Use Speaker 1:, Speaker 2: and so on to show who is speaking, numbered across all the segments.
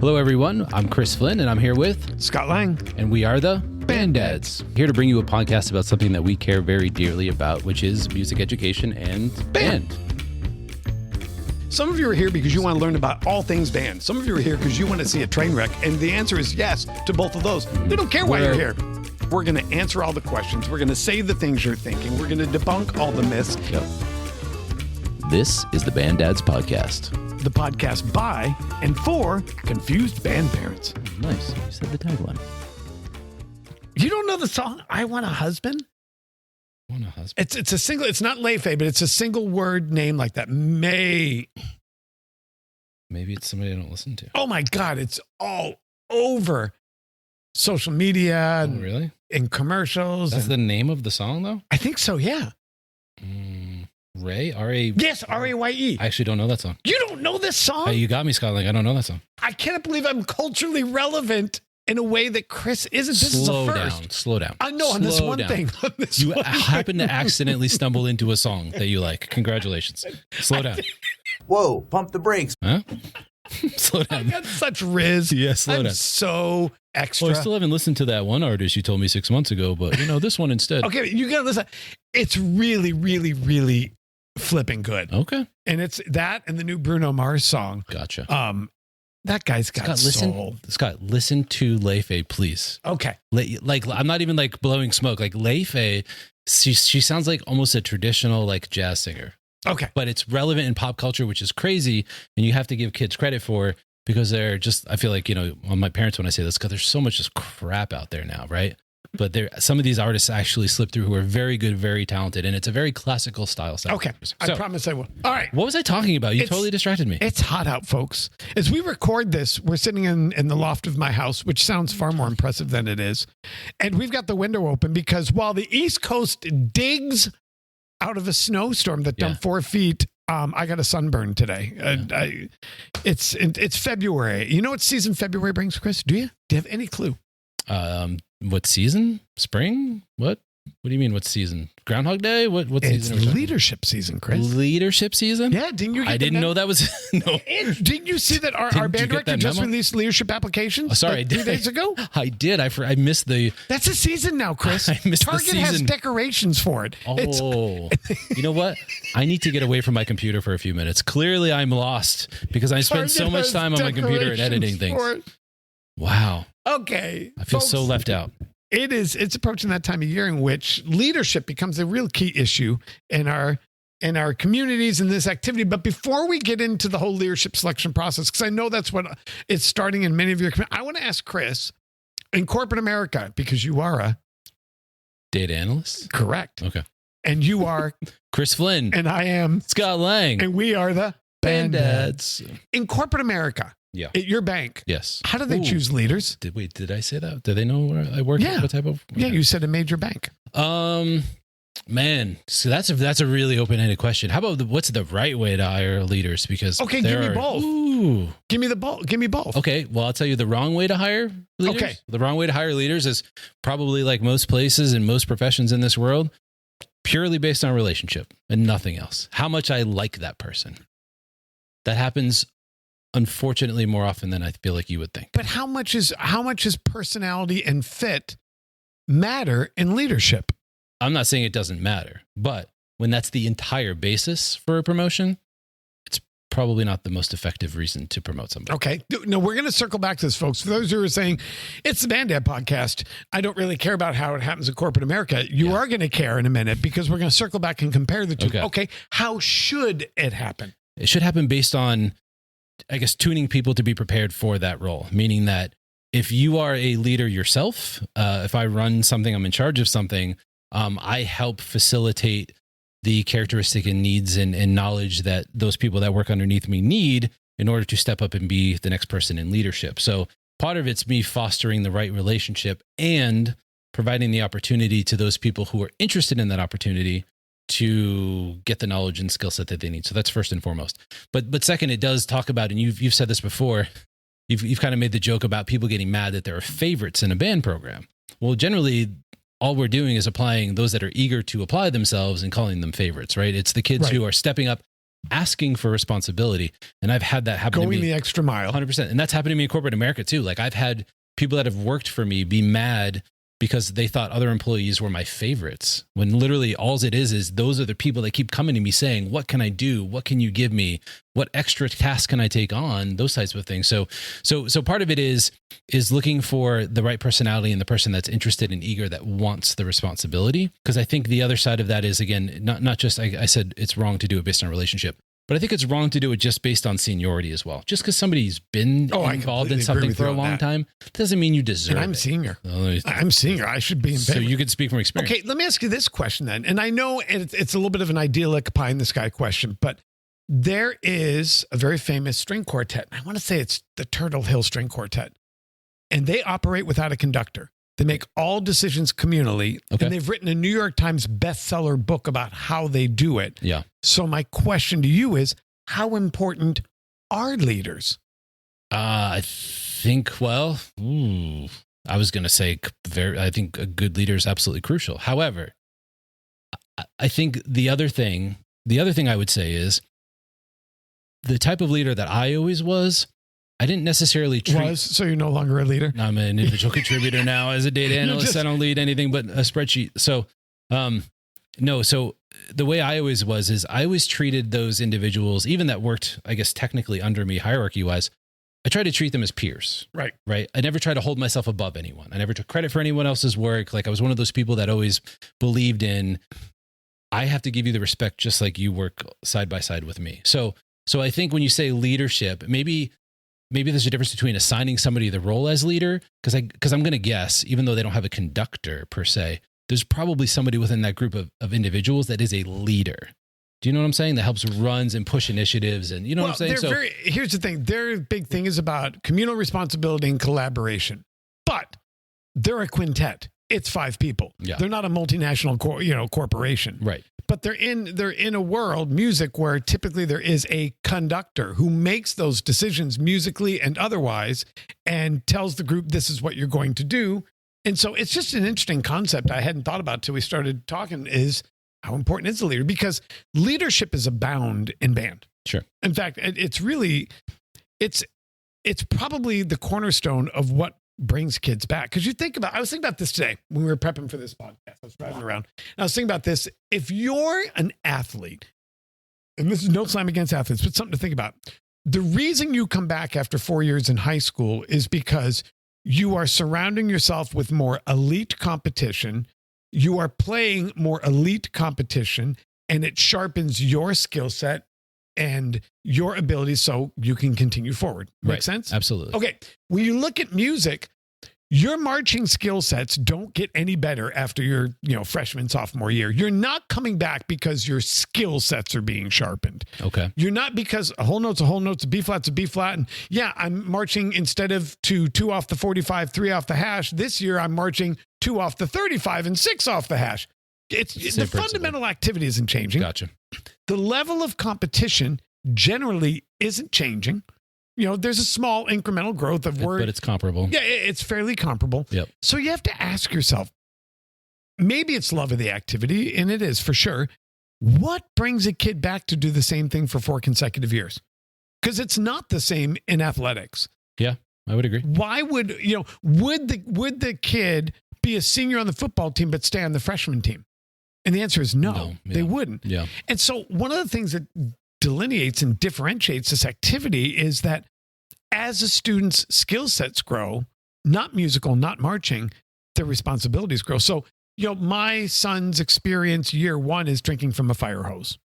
Speaker 1: Hello, everyone. I'm Chris Flynn, and I'm here with
Speaker 2: Scott Lang.
Speaker 1: And we are the Band Dads. Here to bring you a podcast about something that we care very dearly about, which is music education and band.
Speaker 2: Some of you are here because you want to learn about all things band. Some of you are here because you want to see a train wreck. And the answer is yes to both of those. We don't care why you're here. We're going to answer all the questions. We're going to say the things you're thinking. We're going to debunk all the myths.
Speaker 1: Yep. This is the Band Dads Podcast.
Speaker 2: The podcast by and for confused band parents.
Speaker 1: Nice. You said the tagline.
Speaker 2: You don't know the song, I Want a Husband?
Speaker 1: I Want a Husband?
Speaker 2: It's a single, it's not Leifei, but it's a single word name like that.
Speaker 1: Maybe it's somebody I don't listen to.
Speaker 2: Oh my God, it's all over social media.
Speaker 1: Oh, really?
Speaker 2: And commercials.
Speaker 1: That's the name of the song, though?
Speaker 2: I think so, yeah.
Speaker 1: Ray? R-A?
Speaker 2: Yes, R-A-Y-E.
Speaker 1: I actually don't know that song.
Speaker 2: You don't know this song?
Speaker 1: Hey, you got me, Scott. Like, I don't know that song.
Speaker 2: I cannot believe I'm culturally relevant in a way that Chris isn't. This is a first.
Speaker 1: Slow down.
Speaker 2: I know on this one thing.
Speaker 1: You happen to accidentally stumble into a song that you like. Congratulations. Slow down.
Speaker 3: Whoa, pump the brakes.
Speaker 1: Huh? Slow down.
Speaker 2: I got such riz.
Speaker 1: Yeah, slow down.
Speaker 2: So extra.
Speaker 1: Well, I still haven't listened to that one artist you told me 6 months ago, but this one instead.
Speaker 2: Okay, you got to listen. It's really, really, really flipping good.
Speaker 1: Okay.
Speaker 2: And it's that and the new Bruno Mars song.
Speaker 1: Gotcha.
Speaker 2: That guy's got soul.
Speaker 1: Scott, listen to Leifei, please.
Speaker 2: Okay.
Speaker 1: Like I'm not even like blowing smoke. Like Leifei, she sounds like almost a traditional like jazz singer.
Speaker 2: Okay.
Speaker 1: But it's relevant in pop culture, which is crazy. And you have to give kids credit for because they're just, I feel like, on my parents when I say this, because there's so much just crap out there now, right? But some of these artists actually slip through who are very good, very talented. And it's a very classical style.
Speaker 2: Okay. I promise I will. All right.
Speaker 1: What was I talking about? You totally distracted me.
Speaker 2: It's hot out, folks. As we record this, we're sitting in the loft of my house, which sounds far more impressive than it is. And we've got the window open because while the East Coast digs out of a snowstorm that dumped 4 feet, I got a sunburn today. It's February. You know what season February brings, Chris? Do you have any clue?
Speaker 1: What season? Spring? What do you mean? What season? Groundhog Day? What season?
Speaker 2: It's leadership season, Chris.
Speaker 1: Leadership season?
Speaker 2: Yeah. Didn't you?
Speaker 1: I didn't know that was. No.
Speaker 2: Didn't you see that our band director just released leadership applications?
Speaker 1: Oh, sorry, I did.
Speaker 2: 2 days ago.
Speaker 1: I did. I missed the.
Speaker 2: That's a season now, Chris.
Speaker 1: I missed
Speaker 2: Target
Speaker 1: the season.
Speaker 2: has decorations for it.
Speaker 1: Oh, you know what? I need to get away from my computer for a few minutes. Clearly, I'm lost because I spend so much time on my computer and editing things. Wow.
Speaker 2: Okay.
Speaker 1: I feel so left out.
Speaker 2: It's approaching that time of year in which leadership becomes a real key issue in our communities and this activity. But before we get into the whole leadership selection process, because I know that's what it's starting in many of your communities, I want to ask Chris, in corporate America, because you are a
Speaker 1: data analyst.
Speaker 2: Correct.
Speaker 1: Okay.
Speaker 2: And you are
Speaker 1: Chris Flynn.
Speaker 2: And I am
Speaker 1: Scott Lang.
Speaker 2: And we are the
Speaker 1: Band Dads.
Speaker 2: In corporate America.
Speaker 1: Yeah.
Speaker 2: At your bank.
Speaker 1: Yes.
Speaker 2: How do they choose leaders?
Speaker 1: Did I say that? Do they know where I work?
Speaker 2: Yeah.
Speaker 1: What type of?
Speaker 2: Yeah, you said a major bank.
Speaker 1: Man, so that's a really open-ended question. How about what's the right way to hire leaders? Because
Speaker 2: give me both.
Speaker 1: Ooh.
Speaker 2: Give me both.
Speaker 1: Okay, well, I'll tell you the wrong way to hire leaders.
Speaker 2: Okay.
Speaker 1: The wrong way to hire leaders is probably like most places and most professions in this world, purely based on relationship and nothing else. How much I like that person. That happens unfortunately more often than I feel like you would think.
Speaker 2: But how much is personality and fit matter in leadership?
Speaker 1: I'm not saying it doesn't matter, but when that's the entire basis for a promotion, it's probably not the most effective reason to promote somebody.
Speaker 2: Okay. No, we're going to circle back to this, folks. For those who are saying, it's the Band Dad podcast, I don't really care about how it happens in corporate America. You are going to care in a minute because we're going to circle back and compare the two. Okay. How should it happen?
Speaker 1: It should happen based on, I guess, tuning people to be prepared for that role, meaning that if you are a leader yourself, if I run something, I'm in charge of something, I help facilitate the characteristic and needs and knowledge that those people that work underneath me need in order to step up and be the next person in leadership. So part of it's me fostering the right relationship and providing the opportunity to those people who are interested in that opportunity to get the knowledge and skill set that they need. So that's first and foremost. But second, it does talk about, and you've said this before, you've kind of made the joke about people getting mad that there are favorites in a band program. Well, generally, all we're doing is applying those that are eager to apply themselves and calling them favorites, right? It's the kids who are stepping up asking for responsibility. And I've had that happen to me.
Speaker 2: Going the extra mile.
Speaker 1: 100%. And that's happened to me in corporate America too. Like I've had people that have worked for me be mad because they thought other employees were my favorites, when literally all it is those are the people that keep coming to me saying, what can I do? What can you give me? What extra tasks can I take on? Those types of things. So part of it is looking for the right personality and the person that's interested and eager, that wants the responsibility. Because I think the other side of that is, again, not just, I said it's wrong to do it based on a relationship, but I think it's wrong to do it just based on seniority as well. Just because somebody's been involved in something for a long time doesn't mean you deserve it.
Speaker 2: I'm senior. I'm senior. I should be in bed.
Speaker 1: So you could speak from experience.
Speaker 2: Okay, let me ask you this question then. And I know it's a little bit of an idyllic pie in the sky question, but there is a very famous string quartet. I want to say it's the Turtle Hill String Quartet. And they operate without a conductor. They make all decisions communally.
Speaker 1: Okay.
Speaker 2: And they've written a New York Times bestseller book about how they do it.
Speaker 1: Yeah.
Speaker 2: So my question to you is, how important are leaders?
Speaker 1: I think, I was going to say I think a good leader is absolutely crucial. However, I think the other thing I would say is the type of leader that I always was, I didn't necessarily treat.
Speaker 2: So you're no longer a leader?
Speaker 1: I'm an individual contributor now as a data analyst. I don't lead anything but a spreadsheet. So, so the way I always was is I always treated those individuals, even that worked, I guess, technically under me hierarchy wise, I tried to treat them as peers.
Speaker 2: Right.
Speaker 1: Right. I never tried to hold myself above anyone. I never took credit for anyone else's work. Like I was one of those people that always believed in, I have to give you the respect just like you work side by side with me. So I think when you say leadership, maybe there's a difference between assigning somebody the role as leader, because I'm going to guess, even though they don't have a conductor per se, there's probably somebody within that group of individuals that is a leader. Do you know what I'm saying? That helps runs and push initiatives, and you know what I'm saying?
Speaker 2: Here's the thing. Their big thing is about communal responsibility and collaboration, but they're a quintet. It's 5 people.
Speaker 1: Yeah.
Speaker 2: They're not a multinational corporation.
Speaker 1: Right.
Speaker 2: But they're in a world, music, where typically there is a conductor who makes those decisions musically and otherwise and tells the group, this is what you're going to do. And so it's just an interesting concept I hadn't thought about till we started talking, is how important is the leader? Because leadership is abound in band.
Speaker 1: Sure.
Speaker 2: In fact, it's probably the cornerstone of what brings kids back. Because I was thinking about this today when we were prepping for this podcast. I was driving around and I was thinking about this. If you're an athlete, and this is no slam against athletes, but something to think about. The reason you come back after 4 years in high school is because you are surrounding yourself with more elite competition. You are playing more elite competition, and it sharpens your skill set and your abilities so you can continue forward. Make sense?
Speaker 1: Absolutely.
Speaker 2: Okay. When you look at music, your marching skill sets don't get any better after your, freshman, sophomore year. You're not coming back because your skill sets are being sharpened.
Speaker 1: Okay.
Speaker 2: You're not because a whole note's a whole note, a B flat's a B flat. And yeah, I'm marching instead of to 2 off the 45, 3 off the hash. This year I'm marching 2 off the 35 and 6 off the hash. The fundamental activity isn't changing.
Speaker 1: Gotcha.
Speaker 2: The level of competition generally isn't changing. There's a small incremental growth of word.
Speaker 1: But it's comparable.
Speaker 2: Yeah, it's fairly comparable.
Speaker 1: Yep.
Speaker 2: So you have to ask yourself, maybe it's love of the activity, and it is for sure. What brings a kid back to do the same thing for 4 consecutive years? Because it's not the same in athletics.
Speaker 1: Yeah, I would agree.
Speaker 2: Why would the kid be a senior on the football team but stay on the freshman team? And the answer is no.
Speaker 1: Yeah.
Speaker 2: They wouldn't.
Speaker 1: Yeah.
Speaker 2: And so one of the things that delineates and differentiates this activity is that as a student's skill sets grow, not musical, not marching, their responsibilities grow. So, my son's experience year 1 is drinking from a fire hose.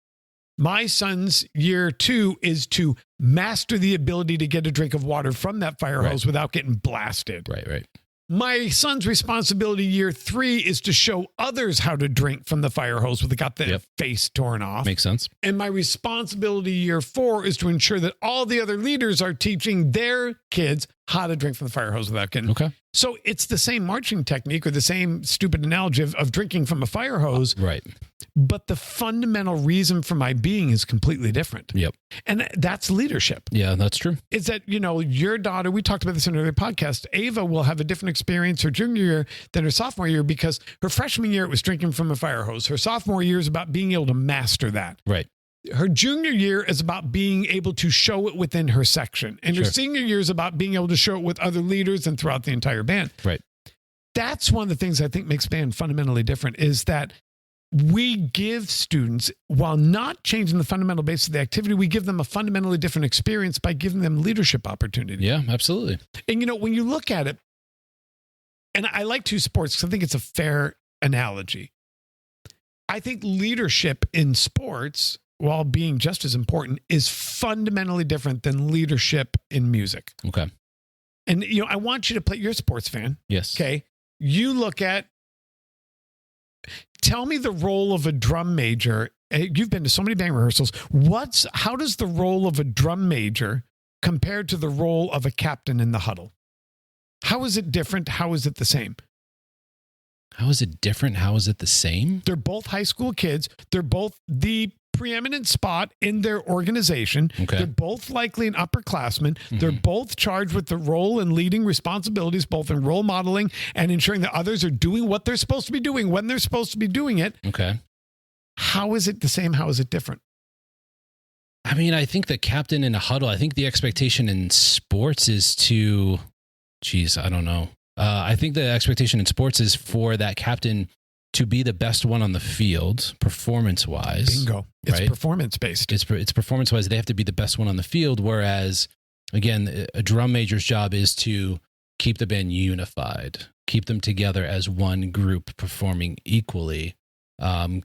Speaker 2: My son's year 2 is to master the ability to get a drink of water from that fire hose without getting blasted.
Speaker 1: Right.
Speaker 2: My son's responsibility year 3 is to show others how to drink from the fire hose without their face torn off.
Speaker 1: Makes sense.
Speaker 2: And my responsibility year 4 is to ensure that all the other leaders are teaching their kids how to drink from the fire hose without getting.
Speaker 1: Okay.
Speaker 2: So it's the same marching technique or the same stupid analogy of drinking from a fire hose.
Speaker 1: Right.
Speaker 2: But the fundamental reason for my being is completely different.
Speaker 1: Yep.
Speaker 2: And that's leadership.
Speaker 1: Yeah, that's true.
Speaker 2: Is that, your daughter, we talked about this in an earlier podcast, Ava will have a different experience her junior year than her sophomore year because her freshman year it was drinking from a fire hose. Her sophomore year is about being able to master that.
Speaker 1: Right.
Speaker 2: Her junior year is about being able to show it within her section. And her senior year is about being able to show it with other leaders and throughout the entire band.
Speaker 1: Right.
Speaker 2: That's one of the things I think makes band fundamentally different is that we give students, while not changing the fundamental basis of the activity, we give them a fundamentally different experience by giving them leadership opportunity.
Speaker 1: Yeah, absolutely.
Speaker 2: And, when you look at it, and I like two sports because I think it's a fair analogy. I think leadership in sports, while being just as important, is fundamentally different than leadership in music.
Speaker 1: Okay.
Speaker 2: And, I want you to play, you're a sports fan.
Speaker 1: Yes.
Speaker 2: Okay. You look at, tell me the role of a drum major. You've been to so many band rehearsals. How does the role of a drum major compare to the role of a captain in the huddle? How is it different? How is it the same?
Speaker 1: How is it different? How is it the same?
Speaker 2: They're both high school kids. They're both the preeminent spot in their organization.
Speaker 1: Okay.
Speaker 2: They're both likely an upperclassman. Mm-hmm. They're both charged with the role and leading responsibilities, both in role modeling and ensuring that others are doing what they're supposed to be doing when they're supposed to be doing it.
Speaker 1: Okay.
Speaker 2: How is it the same? How is it different?
Speaker 1: I mean, I think the captain in a huddle, I think the expectation in sports is to, I don't know. I think the expectation in sports is for that captain to be the best one on the field, performance-wise.
Speaker 2: Bingo. It's performance-based.
Speaker 1: It's performance-wise. They have to be the best one on the field, whereas, again, a drum major's job is to keep the band unified, keep them together as one group performing equally,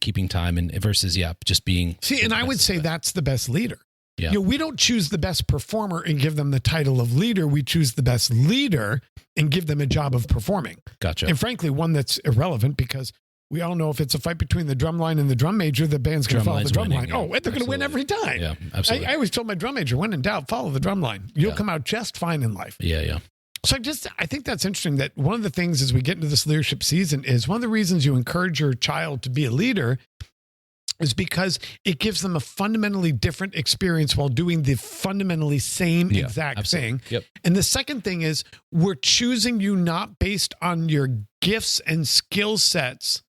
Speaker 1: keeping time, and versus, just being...
Speaker 2: See, and I would say that's the best leader.
Speaker 1: Yeah.
Speaker 2: We don't choose the best performer and give them the title of leader. We choose the best leader and give them a job of performing.
Speaker 1: Gotcha.
Speaker 2: And frankly, one that's irrelevant because we all know if it's a fight between the drum line and the drum major, the band's going to follow the drum line.
Speaker 1: Yeah,
Speaker 2: they're going to win every time.
Speaker 1: Yeah, absolutely.
Speaker 2: I always told my drum major, when in doubt, follow the drum line. You'll come out just fine in life.
Speaker 1: Yeah.
Speaker 2: So I think that's interesting that one of the things as we get into this leadership season is one of the reasons you encourage your child to be a leader is because it gives them a fundamentally different experience while doing the fundamentally same exact thing.
Speaker 1: Yep.
Speaker 2: And the second thing is we're choosing you not based on your gifts and skill sets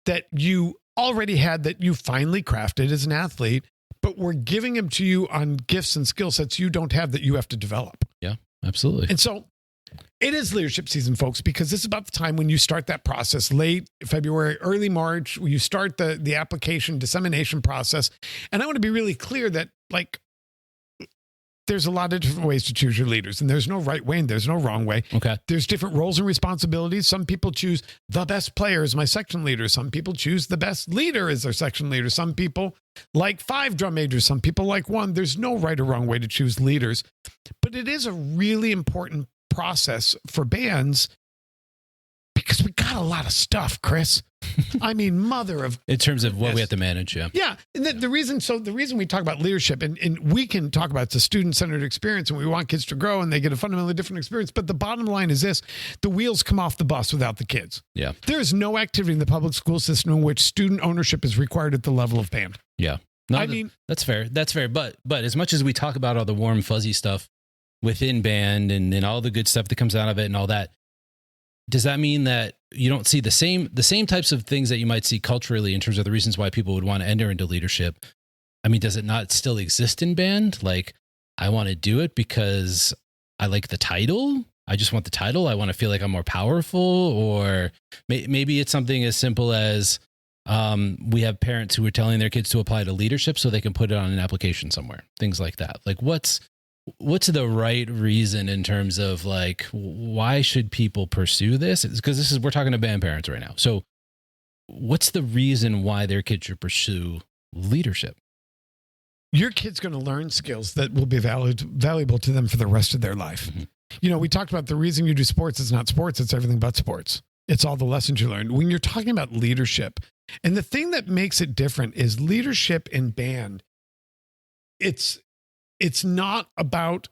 Speaker 2: that you already had that you finally crafted as an athlete, but we're giving them to you on gifts and skill sets you don't have that you have to develop.
Speaker 1: Yeah, absolutely.
Speaker 2: And so it is leadership season, folks, because this is about the time when you start that process, late February, early March, when you start the application dissemination process. And I want to be really clear that, there's a lot of different ways to choose your leaders, and there's no right way and there's no wrong way.
Speaker 1: Okay.
Speaker 2: There's different roles and responsibilities. Some people choose the best player as my section leader. Some people choose the best leader as their section leader. Some people like 5 drum majors. Some people like 1. There's no right or wrong way to choose leaders, but it is a really important process for bands because we got a lot of stuff, Chris. I mean, in terms of
Speaker 1: what we have to manage.
Speaker 2: Yeah. And the reason we talk about leadership and we can talk about it's a student-centered experience and we want kids to grow and they get a fundamentally different experience. But the bottom line is this: the wheels come off the bus without the kids.
Speaker 1: Yeah.
Speaker 2: There is no activity in the public school system in which student ownership is required at the level of band.
Speaker 1: Yeah. No, that's fair. That's fair. But as much as we talk about all the warm, fuzzy stuff within band and all the good stuff that comes out of it and all that, does that mean that you don't see the same types of things that you might see culturally in terms of the reasons why people would want to enter into leadership? I mean, does it not still exist in band? Like, I want to do it because I like the title. I just want the title. I want to feel like I'm more powerful. Or maybe it's something as simple as we have parents who are telling their kids to apply to leadership so they can put it on an application somewhere. Things like that. Like, what's the right reason in terms of why should people pursue this? Because we're talking to band parents right now. So what's the reason why their kids should pursue leadership?
Speaker 2: Your kid's going to learn skills that will be valuable to them for the rest of their life. Mm-hmm. We talked about the reason you do sports is not sports. It's everything but sports. It's all the lessons you learn. When you're talking about leadership, and the thing that makes it different is leadership in band, it's not about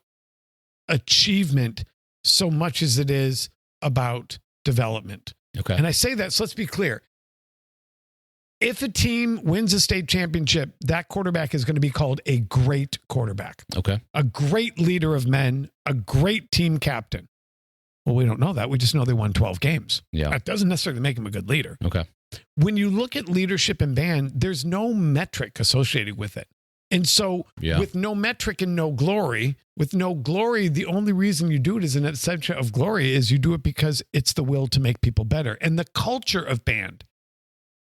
Speaker 2: achievement so much as it is about development.
Speaker 1: Okay.
Speaker 2: And I say that, so let's be clear. If a team wins a state championship, that quarterback is going to be called a great quarterback.
Speaker 1: Okay.
Speaker 2: A great leader of men, a great team captain. Well, we don't know that. We just know they won 12 games.
Speaker 1: Yeah.
Speaker 2: That doesn't necessarily make him a good leader.
Speaker 1: Okay.
Speaker 2: When you look at leadership in band, there's no metric associated with it. And so with no metric and no glory, the only reason you do it is an ascension of glory is you do it because it's the will to make people better. And the culture of band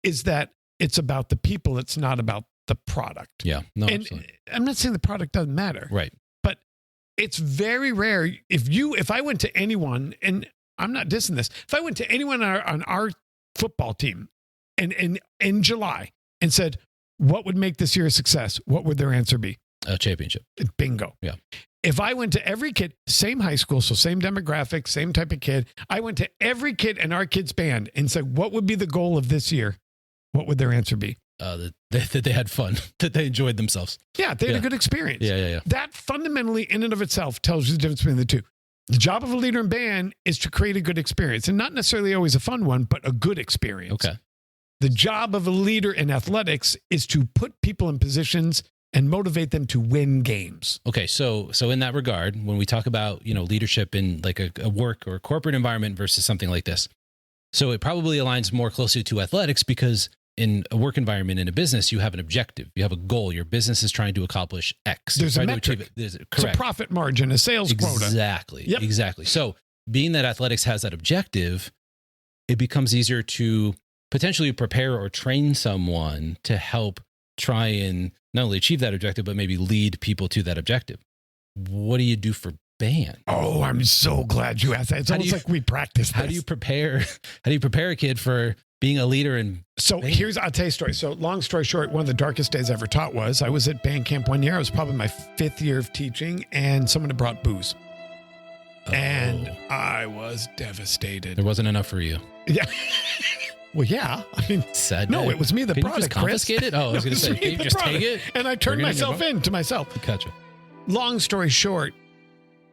Speaker 2: is that it's about the people. It's not about the product.
Speaker 1: Yeah. No,
Speaker 2: and
Speaker 1: absolutely.
Speaker 2: I'm not saying the product doesn't matter.
Speaker 1: Right.
Speaker 2: But it's very rare. If I went to anyone, and I'm not dissing this, if I went to anyone on our football team and in July and said, what would make this year a success? What would their answer be?
Speaker 1: A championship.
Speaker 2: Bingo.
Speaker 1: Yeah.
Speaker 2: If I went to every kid, same high school, so same demographic, same type of kid, I went to every kid in our kids' band and said, what would be the goal of this year? What would their answer be?
Speaker 1: That they had fun, that they enjoyed themselves.
Speaker 2: Yeah, they had a good experience.
Speaker 1: Yeah.
Speaker 2: That fundamentally, in and of itself, tells you the difference between the two. The job of a leader in band is to create a good experience, and not necessarily always a fun one, but a good experience.
Speaker 1: Okay.
Speaker 2: The job of a leader in athletics is to put people in positions and motivate them to win games.
Speaker 1: Okay, so in that regard, when we talk about, leadership in like a work or a corporate environment versus something like this, so it probably aligns more closely to athletics because in a work environment, in a business, you have an objective, you have a goal. Your business is trying to accomplish X.
Speaker 2: There's a metric.
Speaker 1: Correct.
Speaker 2: It's a profit margin, a sales quota.
Speaker 1: Exactly. So being that athletics has that objective, it becomes easier to potentially prepare or train someone to help try and not only achieve that objective, but maybe lead people to that objective. What do you do for band?
Speaker 2: Oh, I'm so glad you asked that. It's almost like we practice this.
Speaker 1: How do you prepare a kid for being a leader in
Speaker 2: So
Speaker 1: band?
Speaker 2: I'll tell you a story. So long story short, one of the darkest days I ever taught I was at band camp one year. I was probably my 5th year of teaching, and someone had brought booze. And I was devastated.
Speaker 1: There wasn't enough for you.
Speaker 2: Yeah. Well, yeah. I mean,
Speaker 1: Sad
Speaker 2: no,
Speaker 1: day.
Speaker 2: it was me that
Speaker 1: Can
Speaker 2: brought
Speaker 1: you
Speaker 2: it,
Speaker 1: just
Speaker 2: Chris.
Speaker 1: confiscate it? Oh, I was going to say, can you just take it?
Speaker 2: And I turned myself into myself.
Speaker 1: Gotcha.
Speaker 2: Long story short,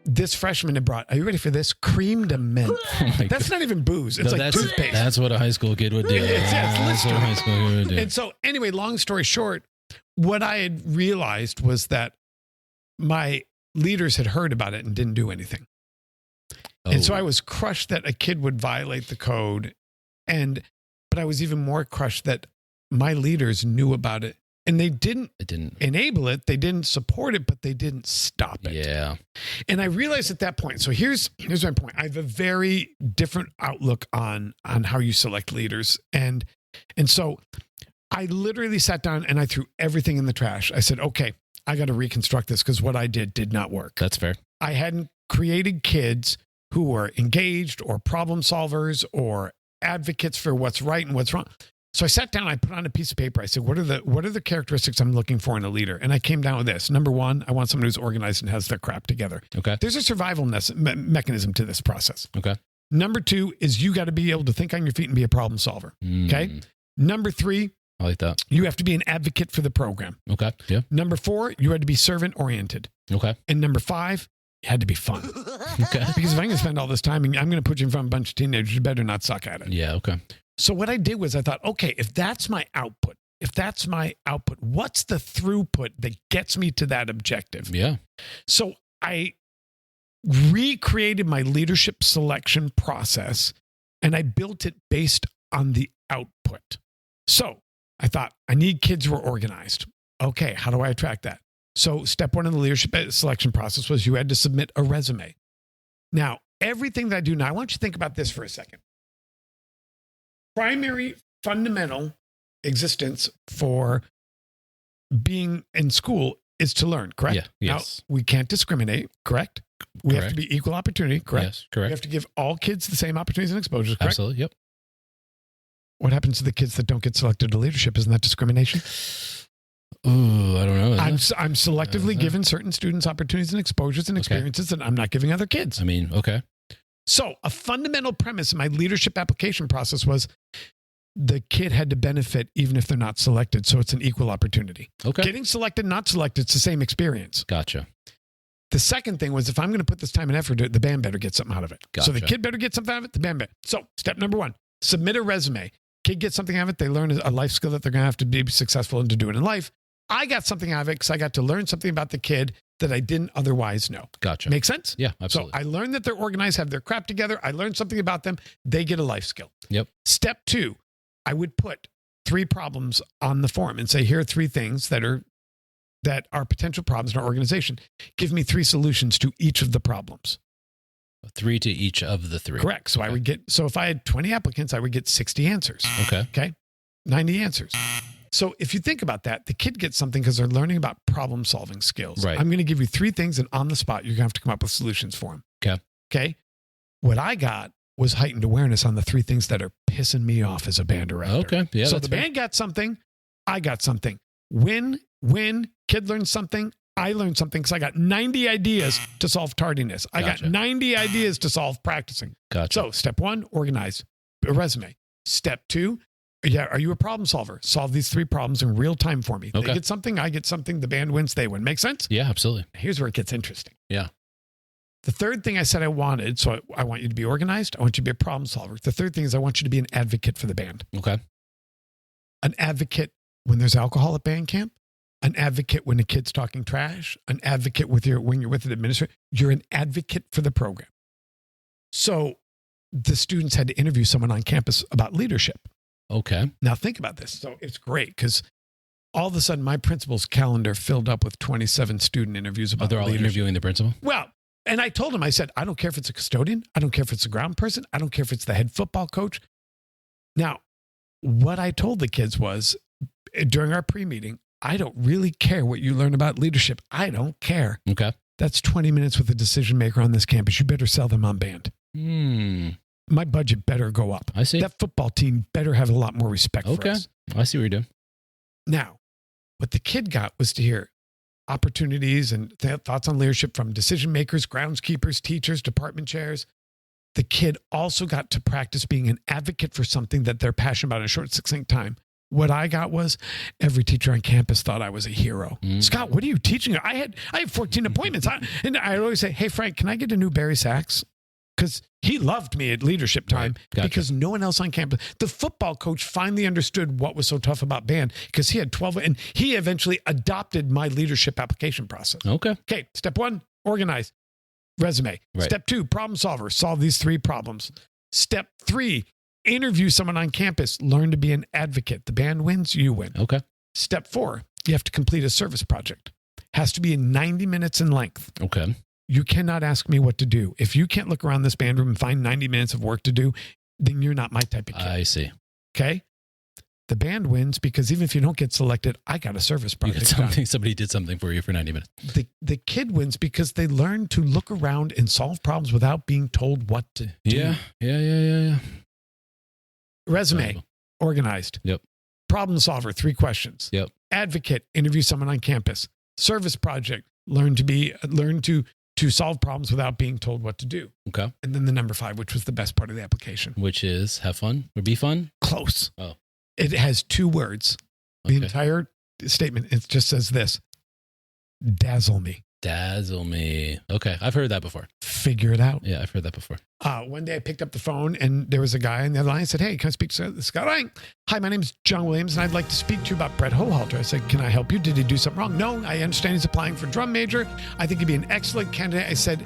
Speaker 2: this freshman had brought, are you ready for this? Cream de menthe. That's not even booze. It's like toothpaste.
Speaker 1: That's what a high school kid would do.
Speaker 2: That's
Speaker 1: what a high school kid would do.
Speaker 2: And so anyway, long story short, what I had realized was that my leaders had heard about it and didn't do anything. And so I was crushed that a kid would violate the code. But I was even more crushed that my leaders knew about it and they didn't enable it. They didn't support it, but they didn't stop it.
Speaker 1: Yeah.
Speaker 2: And I realized at that point, so here's my point. I have a very different outlook on how you select leaders. And so I literally sat down and I threw everything in the trash. I said, okay, I got to reconstruct this because what I did not work.
Speaker 1: That's fair.
Speaker 2: I hadn't created kids who were engaged or problem solvers or advocates for what's right and what's wrong. So I sat down, I put on a piece of paper. I said, what are the characteristics I'm looking for in a leader? And I came down with this. Number one, I want someone who's organized and has their crap together.
Speaker 1: Okay.
Speaker 2: There's a survival mechanism to this process.
Speaker 1: Okay.
Speaker 2: Number two is you got to be able to think on your feet and be a problem solver. Okay. Number three,
Speaker 1: I like that.
Speaker 2: You have to be an advocate for the program.
Speaker 1: Okay. Yeah.
Speaker 2: Number four, you had to be servant oriented.
Speaker 1: Okay.
Speaker 2: And number five, it had to be fun.
Speaker 1: Okay.
Speaker 2: Because if I'm going to spend all this time and I'm going to put you in front of a bunch of teenagers, you better not suck at it.
Speaker 1: Yeah. Okay.
Speaker 2: So what I did was I thought, okay, if that's my output, what's the throughput that gets me to that objective?
Speaker 1: Yeah.
Speaker 2: So I recreated my leadership selection process and I built it based on the output. So I thought, I need kids who are organized. Okay, how do I attract that? So step one in the leadership selection process was you had to submit a resume. Now, everything that I do now, I want you to think about this for a second. Primary fundamental existence for being in school is to learn, correct?
Speaker 1: Yeah. Yes.
Speaker 2: Now, we can't discriminate, correct? We have to be equal opportunity, correct?
Speaker 1: Yes, correct.
Speaker 2: We have to give all kids the same opportunities and exposures, correct?
Speaker 1: Absolutely. Yep.
Speaker 2: What happens to the kids that don't get selected to leadership? Isn't that discrimination?
Speaker 1: Ooh, I don't know.
Speaker 2: I'm selectively giving certain students opportunities and exposures and experiences that I'm not giving other kids.
Speaker 1: I mean, okay.
Speaker 2: So a fundamental premise in my leadership application process was the kid had to benefit even if they're not selected. So it's an equal opportunity.
Speaker 1: Okay.
Speaker 2: Getting selected, not selected, it's the same experience.
Speaker 1: Gotcha.
Speaker 2: The second thing was if I'm going to put this time and effort into it, the band better get something out of it.
Speaker 1: Gotcha.
Speaker 2: So the kid better get something out of it, the band better. So step number one, submit a resume. Kid gets something out of it. They learn a life skill that they're going to have to be successful and to do it in life. I got something out of it because I got to learn something about the kid that I didn't otherwise know.
Speaker 1: Gotcha.
Speaker 2: Make sense?
Speaker 1: Yeah, absolutely.
Speaker 2: So I learned that they're organized, have their crap together. I learned something about them. They get a life skill.
Speaker 1: Yep.
Speaker 2: Step two, I would put 3 problems on the form and say, here are 3 things that are that are potential problems in our organization. Give me 3 solutions to each of the problems.
Speaker 1: 3 to each of the 3.
Speaker 2: Correct. So so if I had 20 applicants, I would get 60 answers. Okay. 90 answers. So if you think about that, the kid gets something because they're learning about problem solving skills.
Speaker 1: Right.
Speaker 2: I'm going to give you 3 things, and on the spot, you're going to have to come up with solutions for them.
Speaker 1: Okay.
Speaker 2: Okay. What I got was heightened awareness on the 3 things that are pissing me off as a band director.
Speaker 1: Okay. Yeah.
Speaker 2: So the band got something, I got something. Win, kid learns something, I learned something because I got 90 ideas to solve tardiness. I got 90 ideas to solve practicing.
Speaker 1: Gotcha.
Speaker 2: So step 1, organize a resume. Step 2, are you a problem solver? Solve these 3 problems in real time for me.
Speaker 1: Okay.
Speaker 2: They get something, I get something, the band wins, they win. Make sense?
Speaker 1: Yeah, absolutely.
Speaker 2: Here's where it gets interesting.
Speaker 1: Yeah.
Speaker 2: The third thing I said I wanted, so I want you to be organized. I want you to be a problem solver. The third thing is I want you to be an advocate for the band.
Speaker 1: Okay.
Speaker 2: An advocate when there's alcohol at band camp, an advocate when a kid's talking trash, an advocate when you're with an administrator. You're an advocate for the program. So the students had to interview someone on campus about leadership.
Speaker 1: Okay.
Speaker 2: Now think about this. So it's great because all of a sudden my principal's calendar filled up with 27 student interviews about
Speaker 1: they're all
Speaker 2: leadership.
Speaker 1: interviewing the principal?
Speaker 2: Well, and I told him, I said, I don't care if it's a custodian. I don't care if it's a ground person. I don't care if it's the head football coach. Now, what I told the kids was during our pre-meeting, I don't really care what you learn about leadership. I don't care.
Speaker 1: Okay.
Speaker 2: That's 20 minutes with a decision maker on this campus. You better sell them on band. My budget better go up.
Speaker 1: I see.
Speaker 2: That football team better have a lot more respect for us.
Speaker 1: I see what you're doing.
Speaker 2: Now, what the kid got was to hear opportunities and thoughts on leadership from decision makers, groundskeepers, teachers, department chairs. The kid also got to practice being an advocate for something that they're passionate about in a short, succinct time. What I got was every teacher on campus thought I was a hero. Scott, what are you teaching? I had 14 appointments. And I always say, hey, Frank, can I get a new Barry Sachs? Because he loved me at leadership time.
Speaker 1: Right. Gotcha.
Speaker 2: Because no one else on campus. The football coach finally understood what was so tough about band because he had 12, and he eventually adopted my leadership application process. Okay, step 1, organize. Resume.
Speaker 1: Right.
Speaker 2: Step 2, problem solver. Solve these 3 problems. Step 3, interview someone on campus. Learn to be an advocate. The band wins, you win.
Speaker 1: Okay.
Speaker 2: Step 4, you have to complete a service project. Has to be 90 minutes in length.
Speaker 1: Okay.
Speaker 2: You cannot ask me what to do. If you can't look around this band room and find 90 minutes of work to do, then you're not my type of kid.
Speaker 1: I see.
Speaker 2: Okay? The band wins because even if you don't get selected, I got a service
Speaker 1: You
Speaker 2: project
Speaker 1: got something. Somebody did something for you for 90 minutes.
Speaker 2: The kid wins because they learn to look around and solve problems without being told what to do.
Speaker 1: Yeah.
Speaker 2: Resume, organized.
Speaker 1: Yep.
Speaker 2: Problem solver, 3 questions.
Speaker 1: Yep.
Speaker 2: Advocate, interview someone on campus. Service project, learn to solve problems without being told what to do.
Speaker 1: Okay.
Speaker 2: And then the number 5, which was the best part of the application.
Speaker 1: Which is have fun or be fun?
Speaker 2: Close.
Speaker 1: Oh.
Speaker 2: It has 2 words. The entire statement, it just says this: dazzle me.
Speaker 1: Dazzle me. Okay. I've heard that before.
Speaker 2: Figure it out.
Speaker 1: Yeah, I've heard that before.
Speaker 2: One day I picked up the phone and there was a guy on the other line. I said, hey, can I speak to Scott? Hi, my name is John Williams and I'd like to speak to you about Brett Hohalter. I said, can I help you? Did he do something wrong? No, I understand he's applying for drum major. I think he'd be an excellent candidate. I said,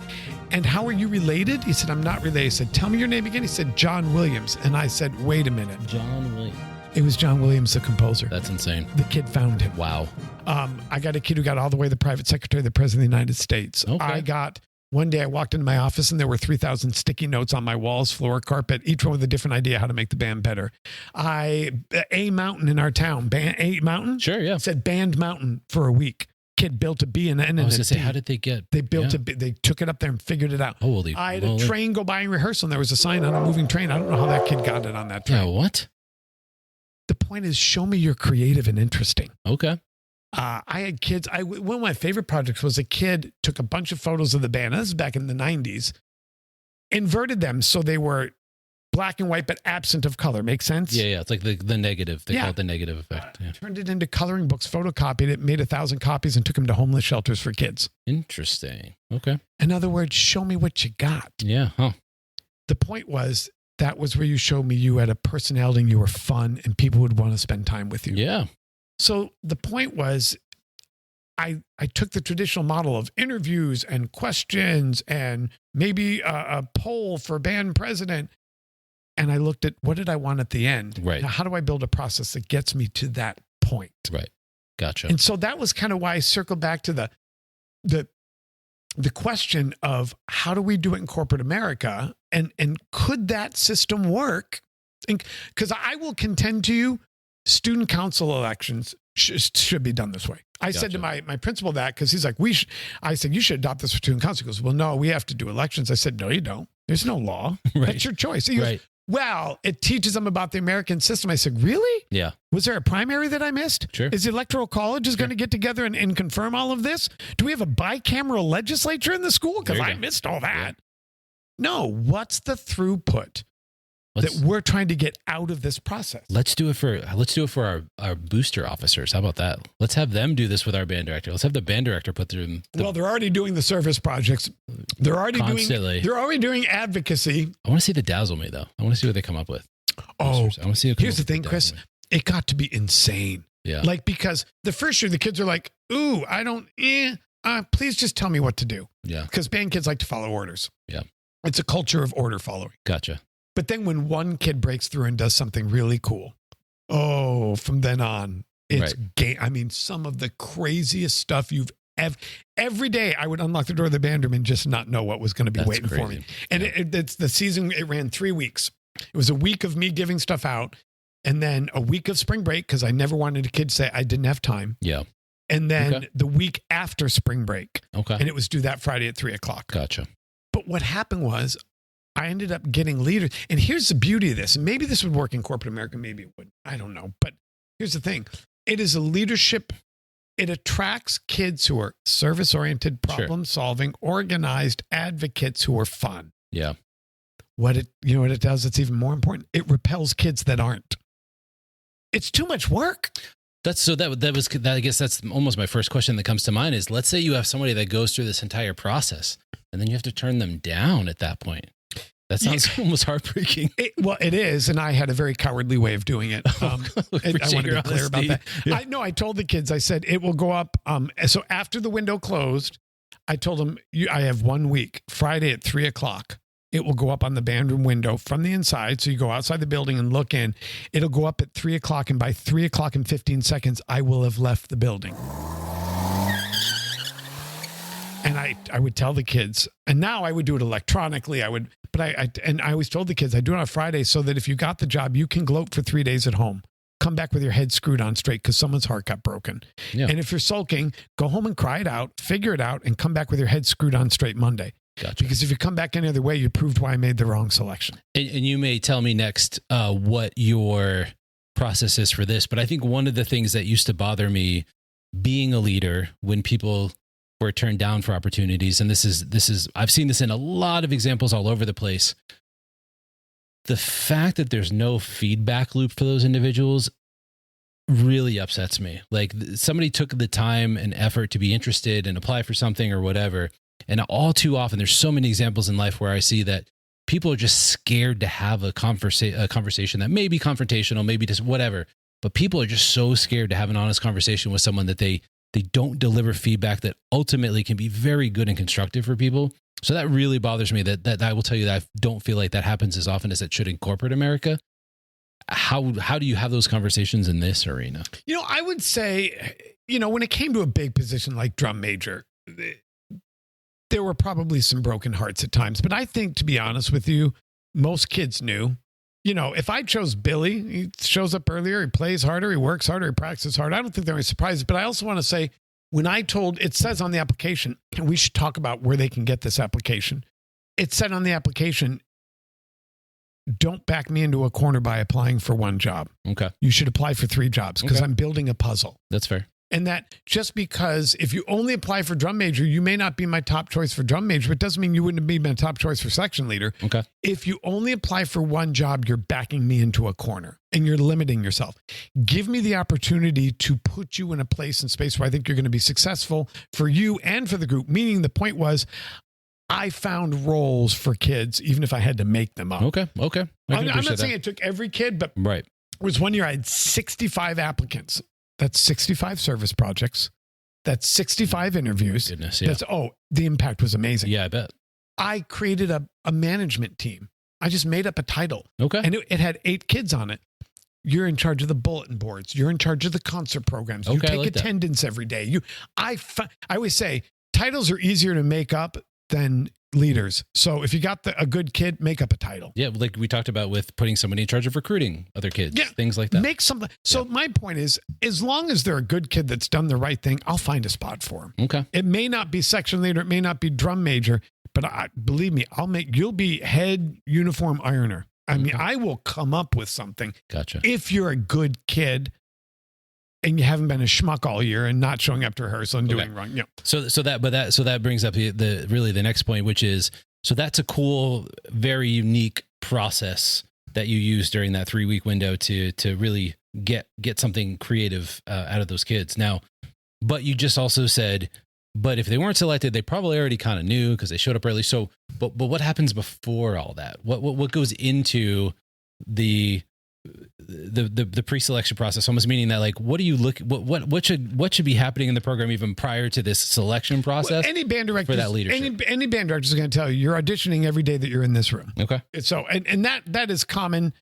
Speaker 2: and how are you related? He said, I'm not related. I said, tell me your name again. He said, John Williams. And I said, wait a minute.
Speaker 1: John Williams.
Speaker 2: It was John Williams, the composer.
Speaker 1: That's insane.
Speaker 2: The kid found him.
Speaker 1: Wow.
Speaker 2: I got a kid who got all the way to the private secretary of the President of the United States.
Speaker 1: Okay.
Speaker 2: One day I walked into my office and there were 3,000 sticky notes on my walls, floor, carpet, each one with a different idea how to make the band better. A Mountain in our town, A Mountain?
Speaker 1: Sure, yeah.
Speaker 2: Said Band Mountain for a week. Kid built a B and an N.
Speaker 1: I was going to say, how did they get?
Speaker 2: They built a B. They took it up there and figured it out.
Speaker 1: Holy
Speaker 2: I had a train go by in rehearsal and there was a sign on a moving train. I don't know how that kid got it on that train.
Speaker 1: Yeah, what?
Speaker 2: The point is, show me you're creative and interesting.
Speaker 1: Okay.
Speaker 2: I had kids. One of my favorite projects was a kid took a bunch of photos of the band. This is back in the 90s. Inverted them so they were black and white, but absent of color. Make sense?
Speaker 1: Yeah. It's like the negative. They call it the negative effect. Yeah.
Speaker 2: Turned it into coloring books, photocopied it, made 1,000 copies, and took them to homeless shelters for kids.
Speaker 1: Interesting. Okay.
Speaker 2: In other words, show me what you got.
Speaker 1: Yeah. Huh.
Speaker 2: The point was, that was where you showed me you had a personality and you were fun and people would want to spend time with you.
Speaker 1: Yeah.
Speaker 2: So the point was, I took the traditional model of interviews and questions and maybe a poll for band president. And I looked at what did I want at the end?
Speaker 1: Right.
Speaker 2: Now, how do I build a process that gets me to that point?
Speaker 1: Right. Gotcha.
Speaker 2: And so that was kind of why I circled back to the question of how do we do it in corporate America, and could that system work? Because I will contend to you, student council elections should be done this way. I said to my principal that, because he's like, I said, you should adopt this for student council. He goes, well, no, we have to do elections. I said, no, you don't. There's no law.
Speaker 1: Right.
Speaker 2: That's your choice. He goes, well, it teaches them about the American system. I said, really?
Speaker 1: Yeah.
Speaker 2: Was there a primary that I missed?
Speaker 1: Sure.
Speaker 2: Is the Electoral College going to get together and confirm all of this? Do we have a bicameral legislature in the school? Because I missed all that. Yeah. No. What's the throughput that we're trying to get out of this process?
Speaker 1: Let's do it for our booster officers. How about that? Let's have them do this with our band director. Let's have the band director put through.
Speaker 2: Well, they're already doing the service projects. They're already doing advocacy.
Speaker 1: I want to see the dazzle me though. I want to see what they come up with.
Speaker 2: Oh, I want to see. Here's the thing, Chris. It got to be insane.
Speaker 1: Yeah.
Speaker 2: Like, because the first year the kids are like, ooh, I don't, please just tell me what to do.
Speaker 1: Yeah.
Speaker 2: Because band kids like to follow orders.
Speaker 1: Yeah.
Speaker 2: It's a culture of order following.
Speaker 1: Gotcha.
Speaker 2: But then when one kid breaks through and does something really cool, from then on, it's game. I mean, some of the craziest stuff you've ever. Every day I would unlock the door of the band room and just not know what was going to be waiting for me. And it's the season, it ran 3 weeks. It was a week of me giving stuff out, and then a week of spring break, because I never wanted a kid to say I didn't have time.
Speaker 1: Yeah.
Speaker 2: And then the week after spring break.
Speaker 1: Okay.
Speaker 2: And it was due that Friday at 3:00.
Speaker 1: Gotcha.
Speaker 2: But what happened was, I ended up getting leaders. And here's the beauty of this. And maybe this would work in corporate America. Maybe it wouldn't. I don't know. But here's the thing. It is a leadership. It attracts kids who are service-oriented, problem-solving, organized advocates who are fun.
Speaker 1: Yeah.
Speaker 2: What it does, it's even more important. It repels kids that aren't. It's too much work.
Speaker 1: I guess that's almost my first question that comes to mind is, let's say you have somebody that goes through this entire process and then you have to turn them down at that point. That sounds almost heartbreaking.
Speaker 2: It is. And I had a very cowardly way of doing it. I want to be clear about that. Yeah. I told the kids, I said, it will go up. So after the window closed, I told them, I have 1 week, Friday at 3:00. It will go up on the band room window from the inside. So you go outside the building and look in. It'll go up at 3:00. And by 3:00 and 15 seconds, I will have left the building. And I would tell the kids, and now I would do it electronically. I always told the kids, I do it on Friday so that if you got the job, you can gloat for 3 days at home. Come back with your head screwed on straight because someone's heart got broken. Yeah. And if you're sulking, go home and cry it out, figure it out, and come back with your head screwed on straight Monday.
Speaker 1: Gotcha.
Speaker 2: Because if you come back any other way, you proved why I made the wrong selection.
Speaker 1: And you may tell me next what your process is for this, but I think one of the things that used to bother me being a leader when people were turned down for opportunities, and this is I've seen this in a lot of examples all over the place. The fact that there's no feedback loop for those individuals really upsets me. Like, somebody took the time and effort to be interested and apply for something or whatever. And all too often, there's so many examples in life where I see that people are just scared to have a conversation that may be confrontational, maybe just whatever. But people are just so scared to have an honest conversation with someone that they don't deliver feedback that ultimately can be very good and constructive for people. So that really bothers me that I will tell you that I don't feel like that happens as often as it should in corporate America. How do you have those conversations in this arena?
Speaker 2: I would say, when it came to a big position like drum major, there were probably some broken hearts at times. But I think, to be honest with you, most kids knew. If I chose Billy, he shows up earlier, he plays harder, he works harder, he practices harder. I don't think there were any surprises. But I also want to say, when it says on the application, and we should talk about where they can get this application. It said on the application, don't back me into a corner by applying for one job.
Speaker 1: Okay.
Speaker 2: You should apply for 3 jobs because I'm building a puzzle.
Speaker 1: That's fair.
Speaker 2: And that just because if you only apply for drum major, you may not be my top choice for drum major, but it doesn't mean you wouldn't be my top choice for section leader.
Speaker 1: Okay.
Speaker 2: If you only apply for one job, you're backing me into a corner and you're limiting yourself. Give me the opportunity to put you in a place and space where I think you're going to be successful for you and for the group. Meaning the point was, I found roles for kids, even if I had to make them up.
Speaker 1: Okay.
Speaker 2: I'm not saying it took every kid, but
Speaker 1: right.
Speaker 2: It was one year I had 65 applicants. That's 65 service projects. That's 65 interviews.
Speaker 1: Goodness, yeah.
Speaker 2: The impact was amazing.
Speaker 1: Yeah, I bet.
Speaker 2: I created a management team. I just made up a title.
Speaker 1: Okay.
Speaker 2: And it had 8 kids on it. You're in charge of the bulletin boards. You're in charge of the concert programs. You take attendance every day. I always say titles are easier to make up than leaders. So if you got a good kid, make up a title.
Speaker 1: Yeah, like we talked about with putting somebody in charge of recruiting other kids, things like that.
Speaker 2: Make something. So my point is, as long as they're a good kid that's done the right thing, I'll find a spot for them.
Speaker 1: Okay.
Speaker 2: It may not be section leader, it may not be drum major, but believe me, you'll be head uniform ironer. I mean, I will come up with something.
Speaker 1: Gotcha.
Speaker 2: If you're a good kid and you haven't been a schmuck all year and not showing up to rehearsal and doing wrong.
Speaker 1: So that brings up the next point, which is, so that's a cool, very unique process that you use during that 3-week window to really get something creative out of those kids. Now, but you just also said, but if they weren't selected, they probably already kind of knew because they showed up early. So, but what happens before all that? What goes into the pre-selection process? Almost meaning that, like, what do you look? What should be happening in the program even prior to this selection process?
Speaker 2: Any band director
Speaker 1: for that leadership.
Speaker 2: Any band director is going to tell you you're auditioning every day that you're in this room.
Speaker 1: Okay.
Speaker 2: So and that is common.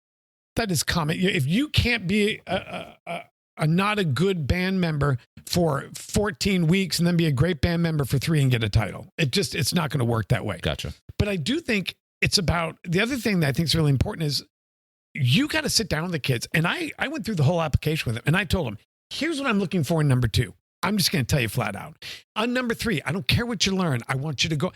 Speaker 2: That is common. If you can't be a not a good band member for 14 weeks and then be a great band member for 3 and get a title, it's not going to work that way.
Speaker 1: Gotcha.
Speaker 2: But I do think it's about the other thing that I think is really important is you got to sit down with the kids. And I went through the whole application with them and I told them, here's what I'm looking for in number 2. I'm just going to tell you flat out. On number 3, I don't care what you learn. I want you to go.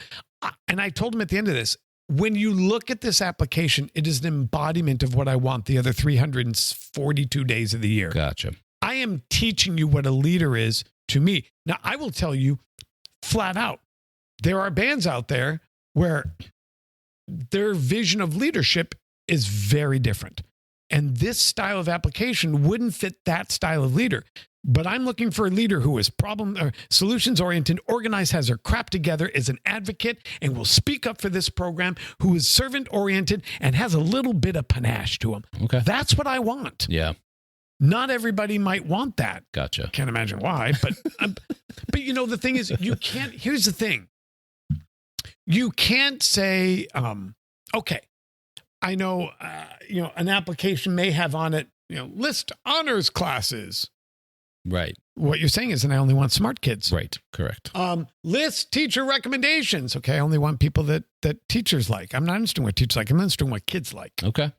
Speaker 2: And I told them at the end of this, when you look at this application, it is an embodiment of what I want the other 342 days of the year.
Speaker 1: Gotcha.
Speaker 2: I am teaching you what a leader is to me. Now, I will tell you flat out, there are bands out there where their vision of leadership is very different. And this style of application wouldn't fit that style of leader. But I'm looking for a leader who is solutions oriented, organized, has her crap together, is an advocate, and will speak up for this program, who is servant oriented and has a little bit of panache to him.
Speaker 1: Okay.
Speaker 2: That's what I want.
Speaker 1: Yeah.
Speaker 2: Not everybody might want that.
Speaker 1: Gotcha.
Speaker 2: Can't imagine why, but the thing is, you can't. Here's the thing: you can't say, "Okay, I know, an application may have on it, list honors classes."
Speaker 1: Right.
Speaker 2: What you're saying is, and I only want smart kids.
Speaker 1: Right. Correct.
Speaker 2: List teacher recommendations. Okay, I only want people that teachers like. I'm not interested in what teachers like. I'm interested in what kids like.
Speaker 1: Okay.